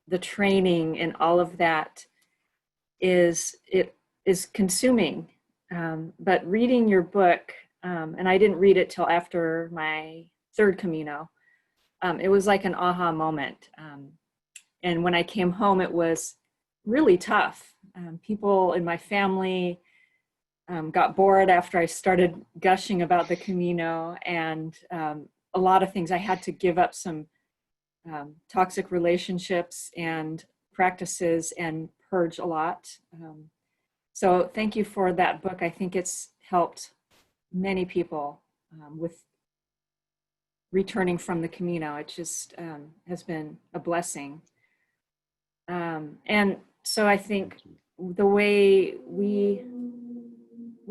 B: the training, and all of that is consuming. But reading your book, and I didn't read it till after my third Camino, it was like an aha moment. And when I came home, it was really tough. People in my family got bored after I started gushing about the Camino, and a lot of things. I had to give up some toxic relationships and practices and purge a lot. So thank you for that book. I think it's helped many people with returning from the Camino. It just has been a blessing. And so I think the way we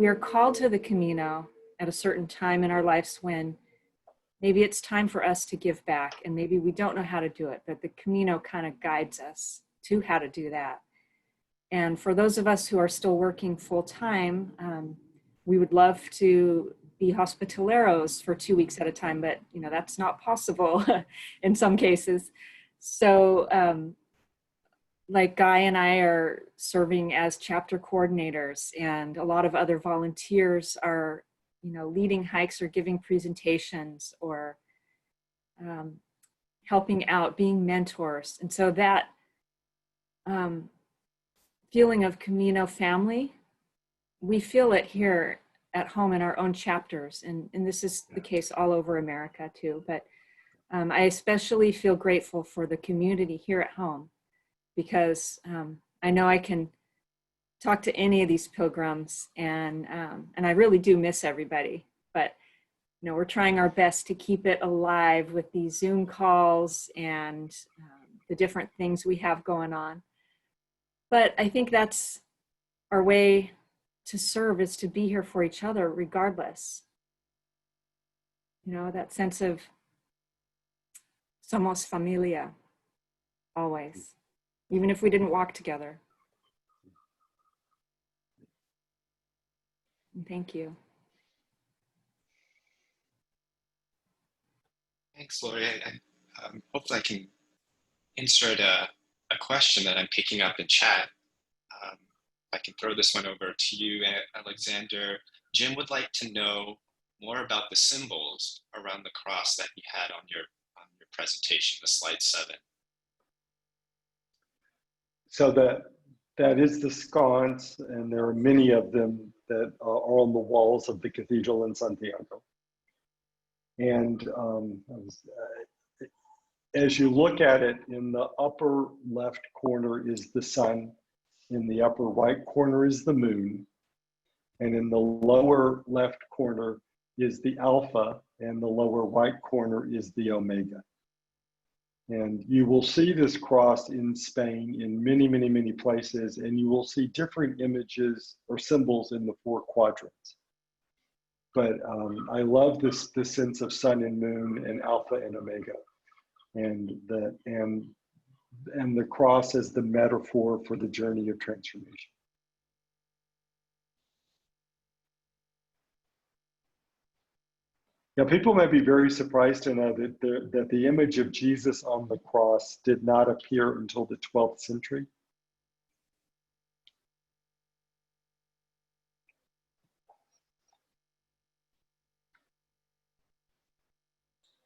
B: are called to the Camino at a certain time in our lives when maybe it's time for us to give back, and maybe we don't know how to do it, but the Camino kind of guides us to how to do that. And for those of us who are still working full time, we would love to be hospitaleros for 2 weeks at a time, but that's not possible in some cases. So like Guy and I are serving as chapter coordinators, and a lot of other volunteers are, leading hikes or giving presentations or helping out, being mentors. And so that feeling of Camino family, we feel it here at home in our own chapters. And this is the case all over America too. But I especially feel grateful for the community here at home, because I know I can talk to any of these pilgrims, and I really do miss everybody. But we're trying our best to keep it alive with these Zoom calls and the different things we have going on. But I think that's our way to serve, is to be here for each other regardless. That sense of somos familia, always, even if we didn't walk together. And thank you.
E: Thanks, Lori. Hopefully I can insert a question that I'm picking up in chat. I can throw this one over to you, Alexander. Jim would like to know more about the symbols around the cross that you had on your presentation, the slide 7.
A: So that is the sconce, and there are many of them that are on the walls of the cathedral in Santiago. And as you look at it, in the upper left corner is the sun, in the upper right corner is the moon, and in the lower left corner is the alpha, and the lower right corner is the omega. And you will see this cross in Spain in many, many, many places, and you will see different images or symbols in the 4 quadrants. But I love this sense of sun and moon and alpha and omega, and the cross as the metaphor for the journey of transformation. Now, people may be very surprised to know that the image of Jesus on the cross did not appear until the 12th century.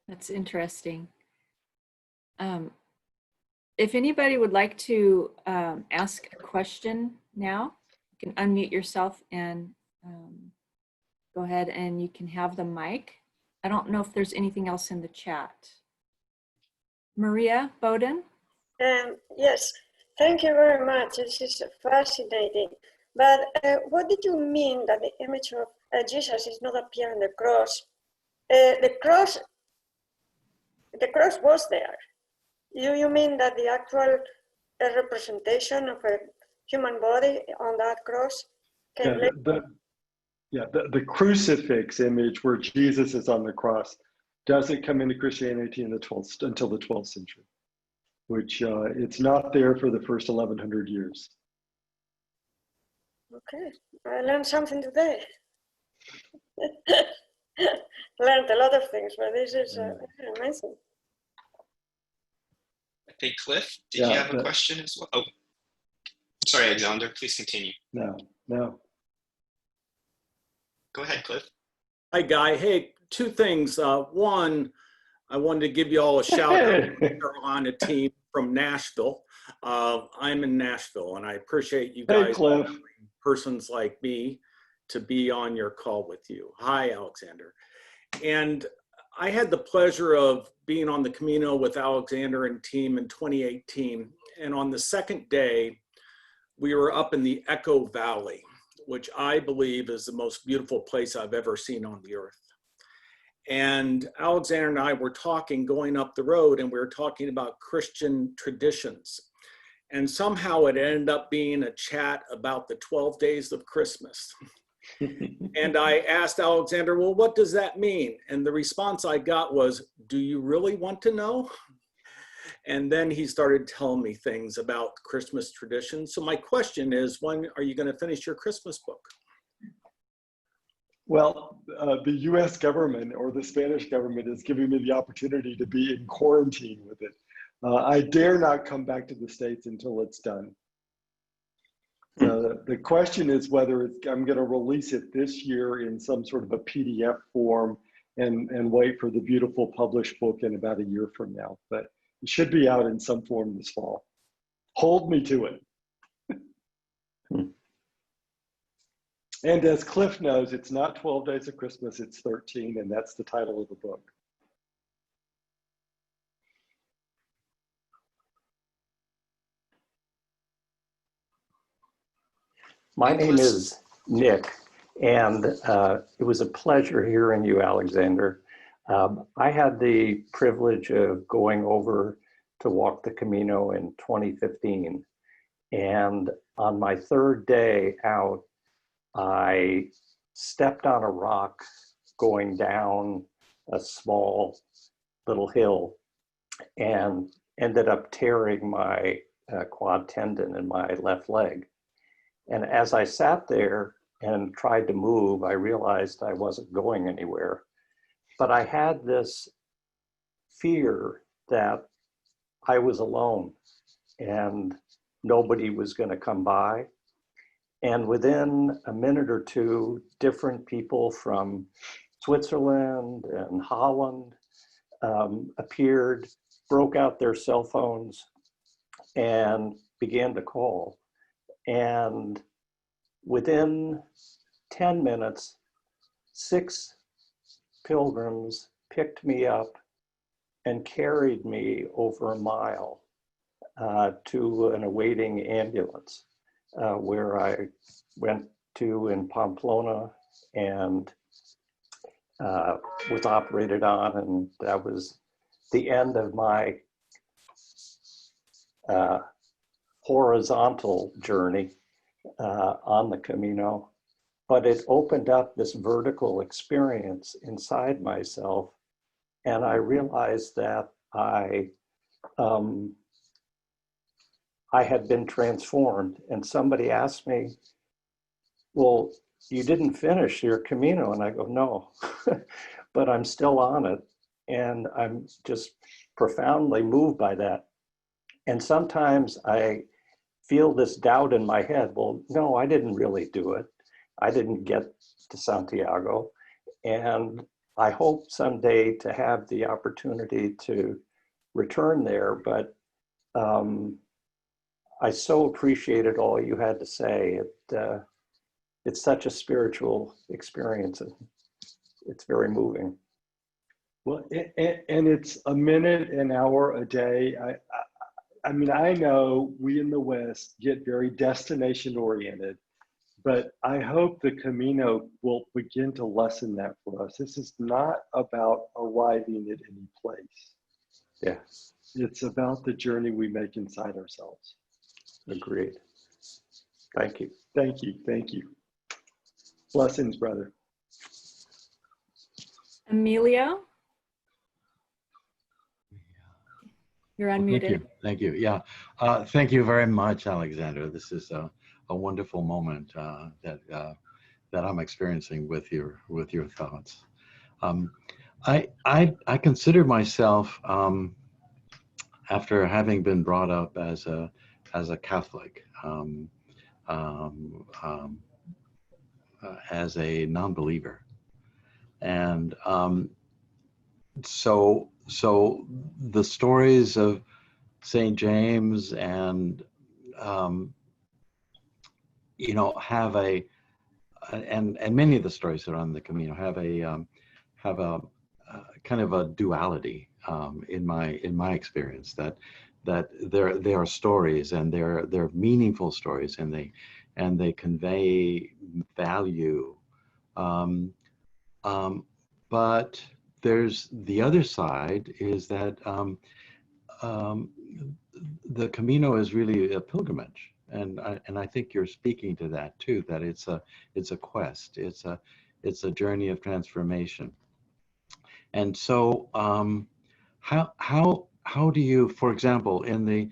B: That's interesting. If anybody would like to ask a question now, you can unmute yourself and go ahead and you can have the mic. I don't know if there's anything else in the chat. Maria Bowden?
G: Yes, thank you very much. This is fascinating. But what did you mean that the image of Jesus is not appearing on the cross? The cross was there. You mean that the actual representation of a human body on that cross can
A: the crucifix image where Jesus is on the cross doesn't come into Christianity until the 12th century, which it's not there for the first 1100 years.
G: Okay, I learned something today. Learned a lot of things, but this is amazing.
E: Hey, Cliff, did you have a question as well? Oh, sorry, Alexander, please continue.
A: No.
E: Go ahead, Cliff.
H: Hi, Guy. Hey, 2 things. One, I wanted to give you all a shout out. We're on a team from Nashville. I'm in Nashville, and I appreciate you guys, persons like me, to be on your call with you. Hi, Alexander. And I had the pleasure of being on the Camino with Alexander and team in 2018. And on the second day, we were up in the Echo Valley, which I believe is the most beautiful place I've ever seen on the earth. And Alexander and I were talking going up the road, and we were talking about Christian traditions. And somehow it ended up being a chat about the 12 days of Christmas. And I asked Alexander, well, what does that mean? And the response I got was, do you really want to know? And then he started telling me things about Christmas traditions. So my question is, when are you going to finish your Christmas book?
A: Well, the US government or the Spanish government is giving me the opportunity to be in quarantine with it. I dare not come back to the States until it's done. The question is whether I'm going to release it this year in some sort of a PDF form and wait for the beautiful published book in about a year from now. But it should be out in some form this fall. Hold me to it. And as Cliff knows, it's not 12 Days of Christmas, it's 13, and that's the title of the book.
I: My name is Nick, and it was a pleasure hearing you, Alexander. I had the privilege of going over to walk the Camino in 2015. And on my 3rd day out, I stepped on a rock going down a small little hill and ended up tearing my quad tendon in my left leg. And as I sat there and tried to move, I realized I wasn't going anywhere. But I had this fear that I was alone and nobody was going to come by. And within a minute or two, different people from Switzerland and Holland appeared, broke out their cell phones, and began to call. And within 10 minutes, 6 pilgrims picked me up and carried me over a mile to an awaiting ambulance, where I went to in Pamplona and was operated on, and that was the end of my horizontal journey on the Camino. But it opened up this vertical experience inside myself, and I realized that I had been transformed. And somebody asked me, well, you didn't finish your Camino. And I go, no, but I'm still on it. And I'm just profoundly moved by that. And sometimes I feel this doubt in my head, well, no, I didn't really do it. I didn't get to Santiago. And I hope someday to have the opportunity to return there. But I so appreciated all you had to say. It's such a spiritual experience, and it's very moving.
A: Well, and it's a minute, an hour a day. I mean, I know we in the West get very destination oriented, but I hope the Camino will begin to lessen that for us. This is not about arriving at any place.
I: Yeah.
A: It's about the journey we make inside ourselves.
I: Agreed. Thank you.
A: Thank you. Thank you. Blessings, brother.
B: Emilio? You're unmuted.
J: Thank you. Thank you. Yeah. Thank you very much, Alexander. This is a wonderful moment that I'm experiencing with your thoughts. I consider myself, after having been brought up as a Catholic, as a non-believer, and so the stories of St. James and have and many of the stories that are on the Camino have a kind of a duality in my experience, that they are stories, and they're meaningful stories, and they convey value, but there's the other side, is that the Camino is really a pilgrimage, and I think you're speaking to that too. That it's a quest. It's a journey of transformation. And so, how do you, for example, in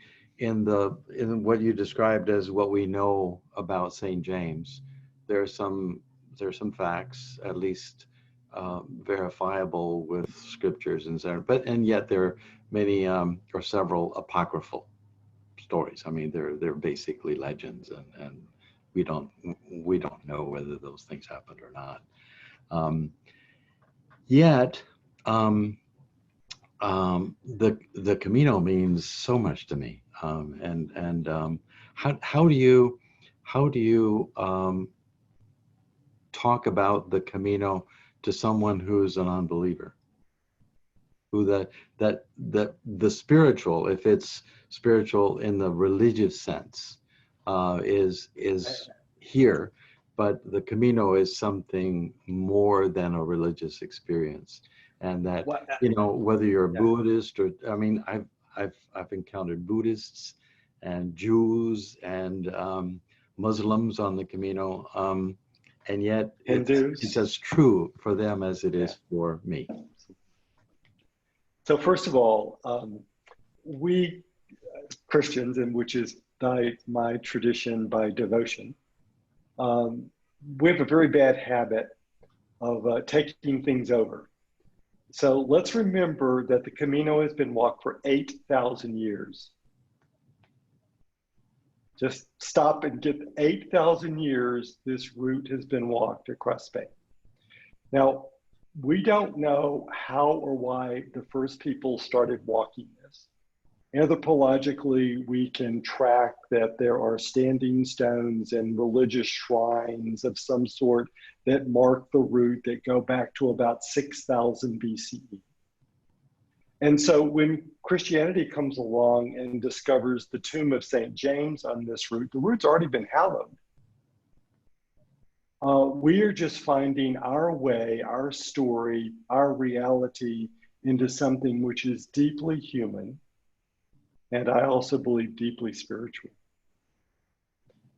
J: what you described as what we know about St. James, there's some facts, at least verifiable with scriptures and so, and yet there are many or several apocryphal stories. I mean, they're basically legends, and we don't know whether those things happened or not. Yet the Camino means so much to me, and how do you talk about the Camino to someone who's an unbeliever, who the spiritual, if it's spiritual in the religious sense, is here, but the Camino is something more than a religious experience, and that whether you're a Buddhist or, I mean, I've encountered Buddhists and Jews and Muslims on the Camino, and yet it's as true for them as it is for me.
A: So first of all, we Christians, and which is my tradition by devotion, we have a very bad habit of taking things over. So let's remember that the Camino has been walked for 8,000 years. Just stop and get 8,000 years this route has been walked across Spain. Now, we don't know how or why the first people started walking this. Anthropologically, we can track that there are standing stones and religious shrines of some sort that mark the route that go back to about 6,000 BCE. And so when Christianity comes along and discovers the tomb of St. James on this route, the route's already been hallowed. We are just finding our way, our story, our reality into something which is deeply human, and I also believe deeply spiritual.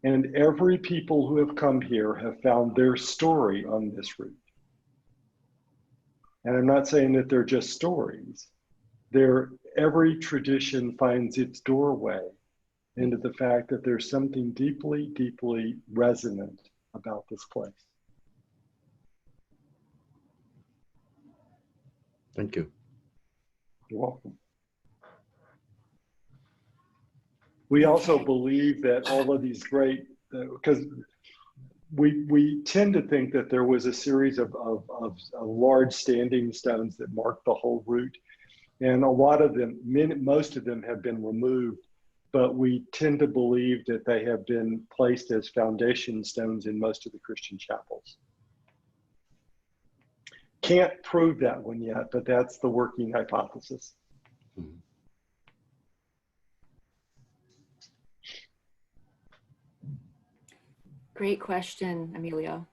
A: And every people who have come here have found their story on this route. And I'm not saying that they're just stories. Every tradition finds its doorway into the fact that there's something deeply, deeply resonant about this place.
J: Thank you.
A: You're welcome. We also believe that all of these great, because we tend to think that there was a series of large standing stones that marked the whole route. And a lot of them, most of them have been removed, but we tend to believe that they have been placed as foundation stones in most of the Christian chapels. Can't prove that one yet, but that's the working hypothesis.
J: Mhm.
B: Great question, Emilio.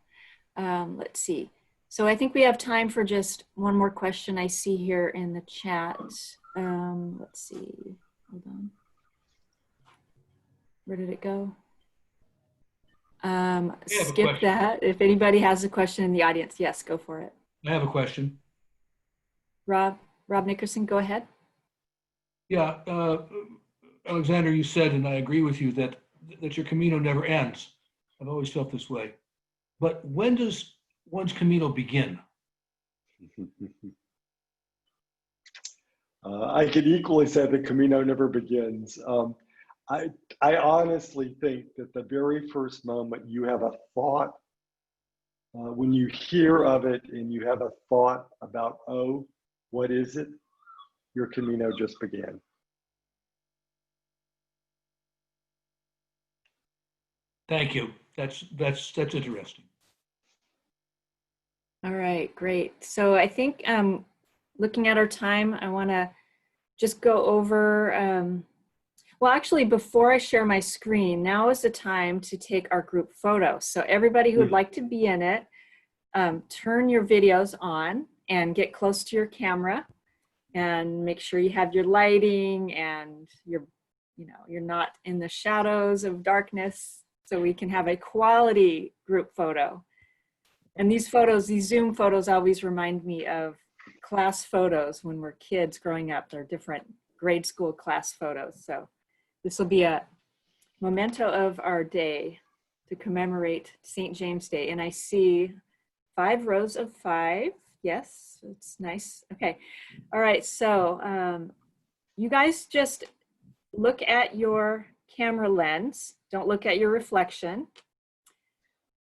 B: Let's see. So I think we have time for just one more question I see here in the chat. Let's see, hold on. Where did it go? Skip that. If anybody has a question in the audience, yes, go for it.
K: I have a question.
B: Rob Nickerson, go ahead.
K: Yeah, Alexander, you said, and I agree with you, that your Camino never ends. I've always felt this way. But when does one's Camino begin?
A: I could equally say the Camino never begins. I honestly think that the very first moment you have a thought, when you hear of it and you have a thought about, oh, what is it? Your Camino just began.
K: Thank you. That's interesting.
B: All right, great. So I think looking at our time, I want to just go over, well, actually, before I share my screen, now is the time to take our group photo. So everybody who would like to be in it, turn your videos on and get close to your camera and make sure you have your lighting and you're not in the shadows of darkness, so we can have a quality group photo. And these photos, these Zoom photos, always remind me of class photos when we're kids growing up. They're different grade school class photos. So this will be a memento of our day to commemorate St. James Day. And I see 5 rows of 5. Yes, it's nice. Okay. All right. So you guys just look at your camera lens. Don't look at your reflection.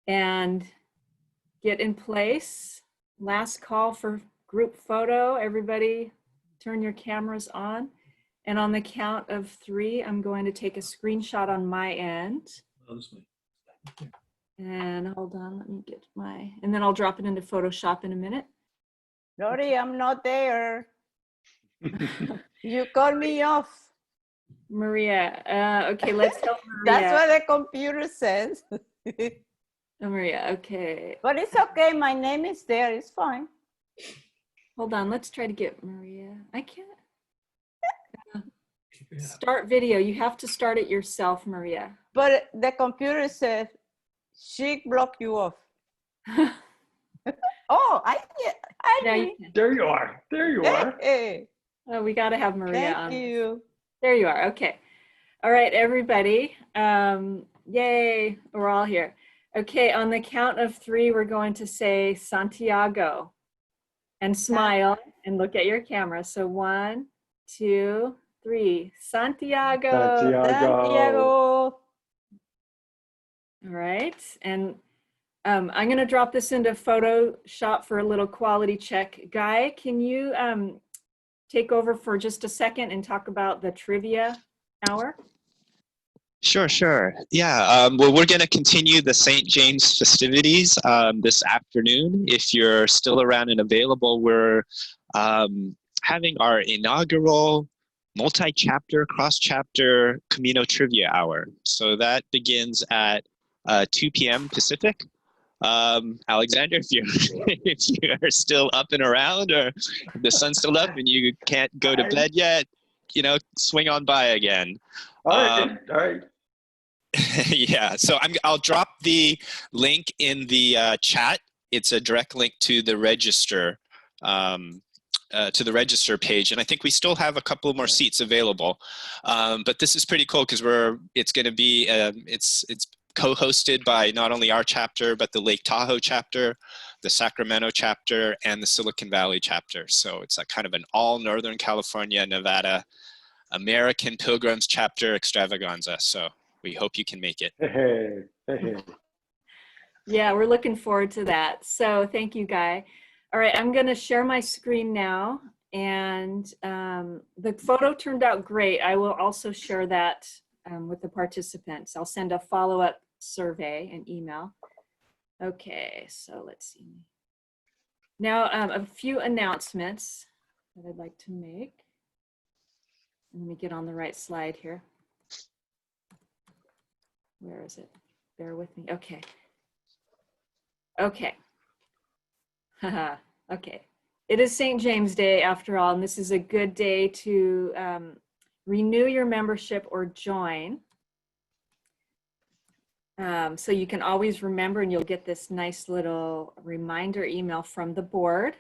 B: And get in place. Last call for group photo. Everybody turn your cameras on. And on the count of 3, I'm going to take a screenshot on my end. And hold on, let me get and then I'll drop it into Photoshop in a minute.
L: Sorry, I'm not there. You called me off.
B: Maria, okay, let's help Maria.
L: That's what the computer says.
B: Oh, Maria, okay.
L: But it's okay, my name is there, it's fine.
B: Hold on, let's try to get Maria. I can't. Start video, you have to start it yourself, Maria.
L: But the computer says, she blocked you off. Oh,
A: there you are. There you are.
L: Hey.
B: Oh, we got to have Maria on.
L: Thank you.
B: There you are. Okay. All right, everybody. Yay, we're all here. Okay, on the count of 3, we're going to say Santiago and smile. And look at your camera. So 1, 2, 3. Santiago.
L: Santiago.
B: All right. And I'm going to drop this into Photoshop for a little quality check. Guy, can you take over for just a second and talk about the trivia hour?
E: Sure. Yeah, well, we're going to continue the St. James festivities this afternoon. If you're still around and available, we're having our inaugural multi-chapter, cross-chapter Camino Trivia Hour. So that begins at 2 p.m. Pacific. Alexander, if you are still up and around, or if the sun's still up and you can't go to bed yet, swing on by again.
A: All right.
E: Yeah, so I'll drop the link in the chat. It's a direct link to the register page, and I think we still have a couple more seats available. But this is pretty cool because it's going to be it's co-hosted by not only our chapter but the Lake Tahoe chapter, the Sacramento chapter, and the Silicon Valley chapter. So it's a kind of an all Northern California, Nevada, American Pilgrims chapter extravaganza. So we hope you can make it.
A: Hey.
B: Yeah, we're looking forward to that. So thank you, Guy. All right, I'm going to share my screen now. And the photo turned out great. I will also share that with the participants. I'll send a follow-up survey and email. Okay, so let's see. Now, a few announcements that I'd like to make. Let me get on the right slide here. Where is it? Bear with me. Okay. Okay. Okay. It is St. James Day after all, and this is a good day to renew your membership or join. So you can always remember, and you'll get this nice little reminder email from the board.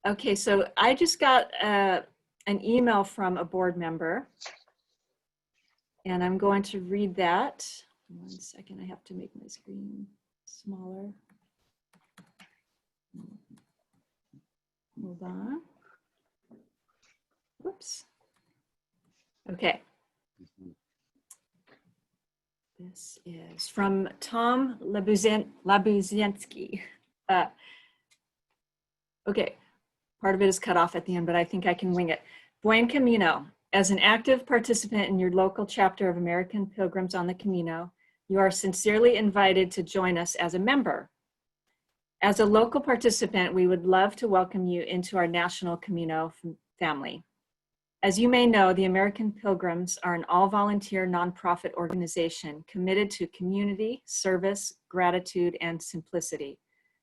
B: Okay, so I just got an email from a board member. And I'm going to read that. 1 second, I have to make my screen smaller. Hold on. Whoops. Okay. This is from Tom Labuziensky. Okay, part of it is cut off at the end, but I think I can wing it. Buen Camino. As an active participant in your local chapter of American Pilgrims on the Camino, you are sincerely invited to join us as a member. As a local participant, we would love to welcome you into our national Camino family. As you may know, the American Pilgrims are an all-volunteer nonprofit organization committed to community, service, gratitude, and simplicity.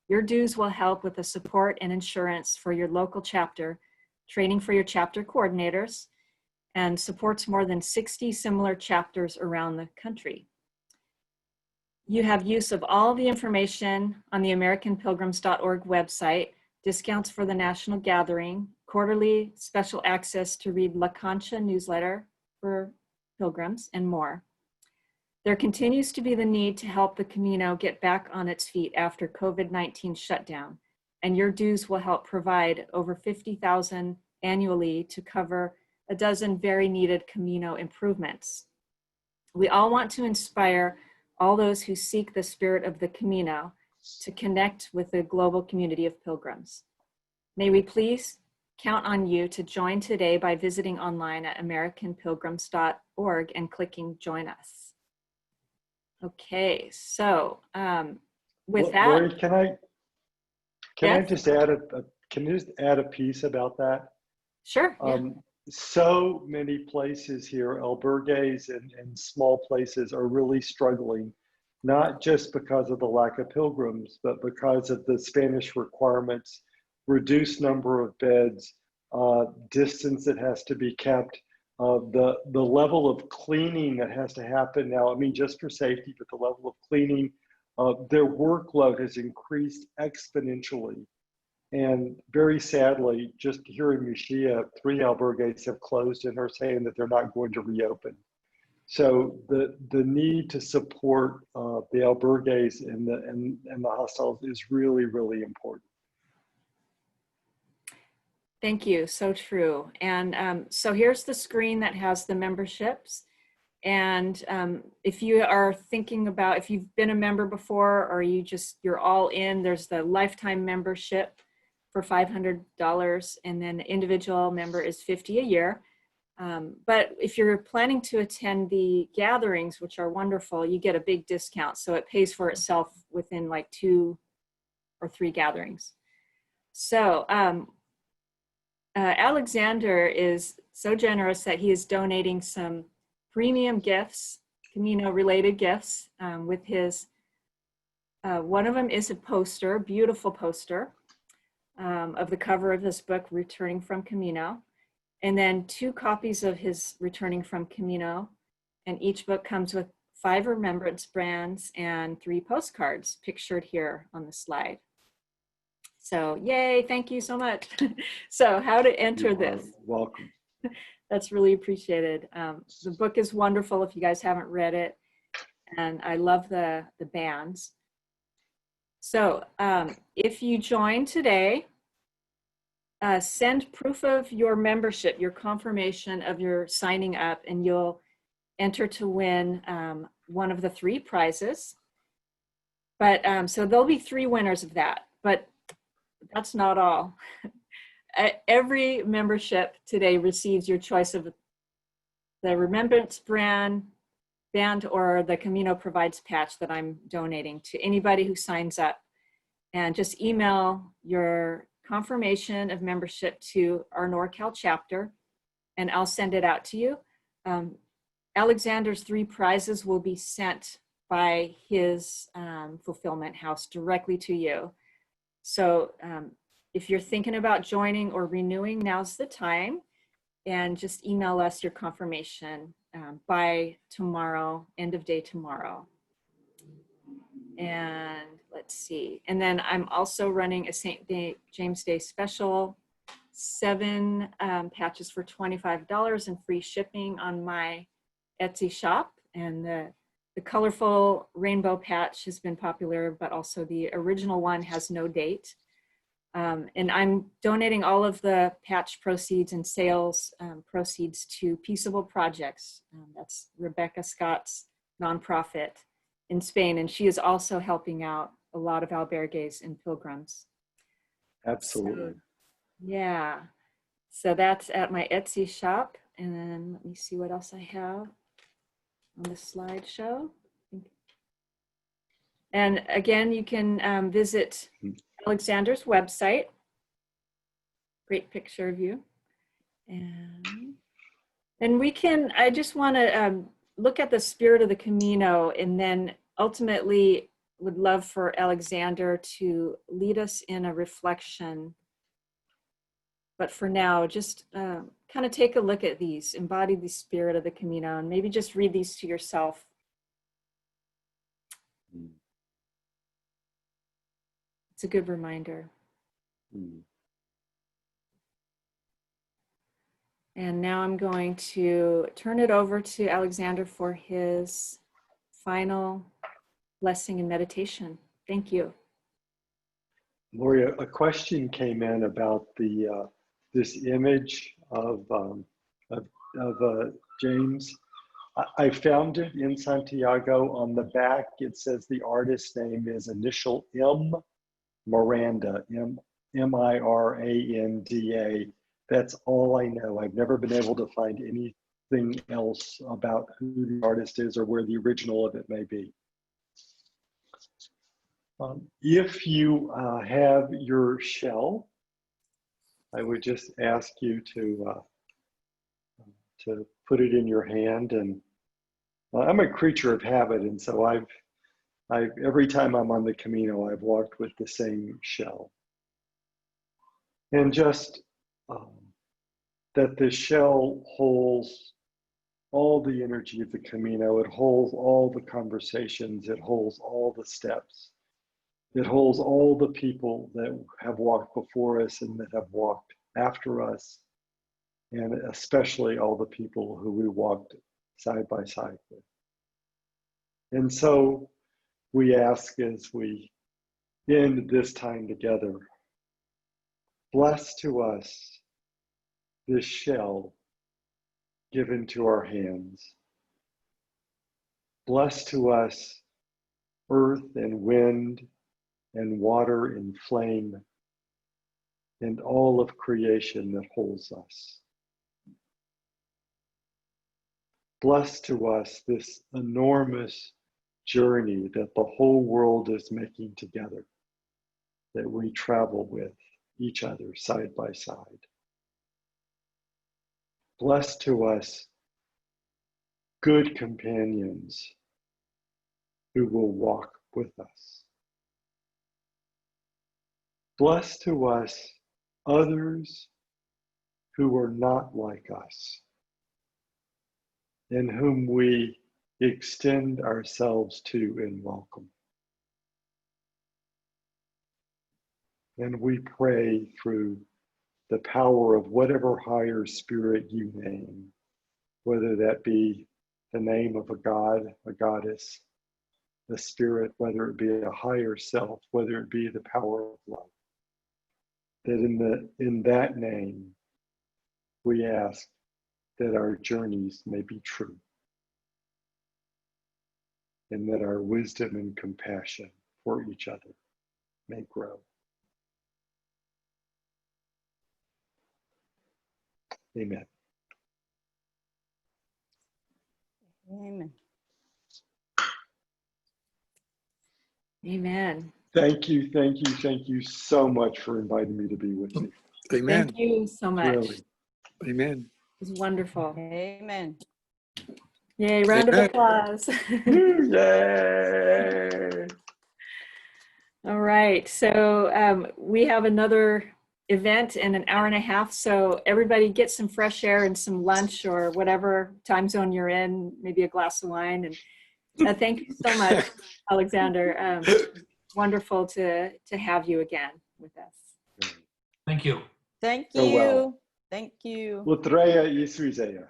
B: Your dues will help with the support and insurance for your local chapter, training for your chapter coordinators, and supports more than 60 similar chapters around the country. You have use of all the information on the AmericanPilgrims.org website, discounts for the national gathering, quarterly special access to read La Concha newsletter for pilgrims, and more. There continues to be the need to help the Camino get back on its feet after COVID-19 shutdown, and your dues will help provide over $50,000 annually to cover a dozen very needed Camino improvements. We all want to inspire all those who seek the spirit of the Camino to connect with the global community of pilgrims. May we please count on you to join today by visiting online at AmericanPilgrims.org and clicking Join Us. Okay, so with that.
A: Lori, can I just add a piece about that?
B: Sure. Yeah.
A: So many places here, albergues and small places, are really struggling, not just because of the lack of pilgrims, but because of the Spanish requirements, reduced number of beds, distance that has to be kept, the level of cleaning that has to happen now. I mean, just for safety, but the level of cleaning, their workload has increased exponentially. And very sadly, just here in Muxia, 3 albergues have closed and are saying that they're not going to reopen. So the need to support the albergues and the hostels is really, really important.
B: Thank you. So true. And so here's the screen that has the memberships. And if you are thinking about, if you've been a member before, or you're all in, there's the lifetime membership for $500, and then the individual member is $50 a year. But if you're planning to attend the gatherings, which are wonderful, you get a big discount. So it pays for itself within like 2 or 3 gatherings. So Alexander is so generous that he is donating some premium gifts, Camino related gifts, with his, one of them is a poster, beautiful poster of the cover of this book, Returning from Camino, and then 2 copies of his Returning from Camino, and each book comes with 5 remembrance brands and 3 postcards pictured here on the slide. So yay, thank you so much. So how to enter this?
A: Welcome.
B: That's really appreciated. The book is wonderful if you guys haven't read it, and I love the bands. So if you join today, send proof of your membership, your confirmation of your signing up, and you'll enter to win one of the 3 prizes. But so there'll be 3 winners of that, but that's not all. Every membership today receives your choice of the Remembrance band or the Camino Provides patch that I'm donating to anybody who signs up. And just email your confirmation of membership to our NorCal chapter, and I'll send it out to you. Alexander's 3 prizes will be sent by his fulfillment house directly to you. So if you're thinking about joining or renewing, now's the time, and just email us your confirmation by tomorrow, end of day tomorrow. And let's see. And then I'm also running a St. James Day special, 7 patches for $25 and free shipping on my Etsy shop. And the colorful rainbow patch has been popular, but also the original one has no date. And I'm donating all of the patch proceeds and sales proceeds to Peaceable Projects. That's Rebecca Scott's nonprofit in Spain, and she is also helping out a lot of albergues and pilgrims.
A: Absolutely.
B: So, yeah. So that's at my Etsy shop. And then let me see what else I have on the slideshow. And again, you can visit Alexander's website. Great picture of you. And we can, I just want to look at the spirit of the Camino, and then ultimately would love for Alexander to lead us in a reflection. But for now, just kind of take a look at these, embody the spirit of the Camino, and maybe just read these to yourself. It's a good reminder. And now I'm going to turn it over to Alexander for his final blessing and meditation. Thank you.
A: Gloria, a question came in about the this image of James. I found it in Santiago. On the back, it says the artist's name is initial M. Miranda, M-I-R-A-N-D-A. That's all I know. I've never been able to find anything else about who the artist is or where the original of it may be. If you have your shell, I would just ask you to put it in your hand. And I'm a creature of habit, and so every time I'm on the Camino, I've walked with the same shell. And just that the shell holds all the energy of the Camino. It holds all the conversations. It holds all the steps. It holds all the people that have walked before us and that have walked after us, and especially all the people who we walked side by side with. And so we ask, as we end this time together, bless to us this shell given to our hands. Bless to us earth and wind and water and flame and all of creation that holds us. Bless to us this enormous journey that the whole world is making together, that we travel with each other side by side. Bless to us good companions who will walk with us. Bless to us others who are not like us, and whom we extend ourselves to in welcome. And we pray through the power of whatever higher spirit you name, whether that be the name of a god, a goddess, the spirit, whether it be a higher self, whether it be the power of love, that in that name we ask that our journeys may be true, and that our wisdom and compassion for each other may grow. Amen.
L: Amen.
B: Amen.
A: Thank you so much for inviting me to be with you.
M: Amen.
B: Thank you so much.
A: Really.
M: Amen.
B: It was wonderful.
L: Amen.
B: Yay, round of
M: Amen.
B: applause.
A: Yay!
B: All right, so we have another event in an hour and a half, so everybody get some fresh air and some lunch or whatever time zone you're in, maybe a glass of wine. And thank you so much, Alexander. Wonderful to have you again with us.
K: Thank you.
L: Thank
A: So well.
L: you. Thank you.
A: Lutreia e Suizeia.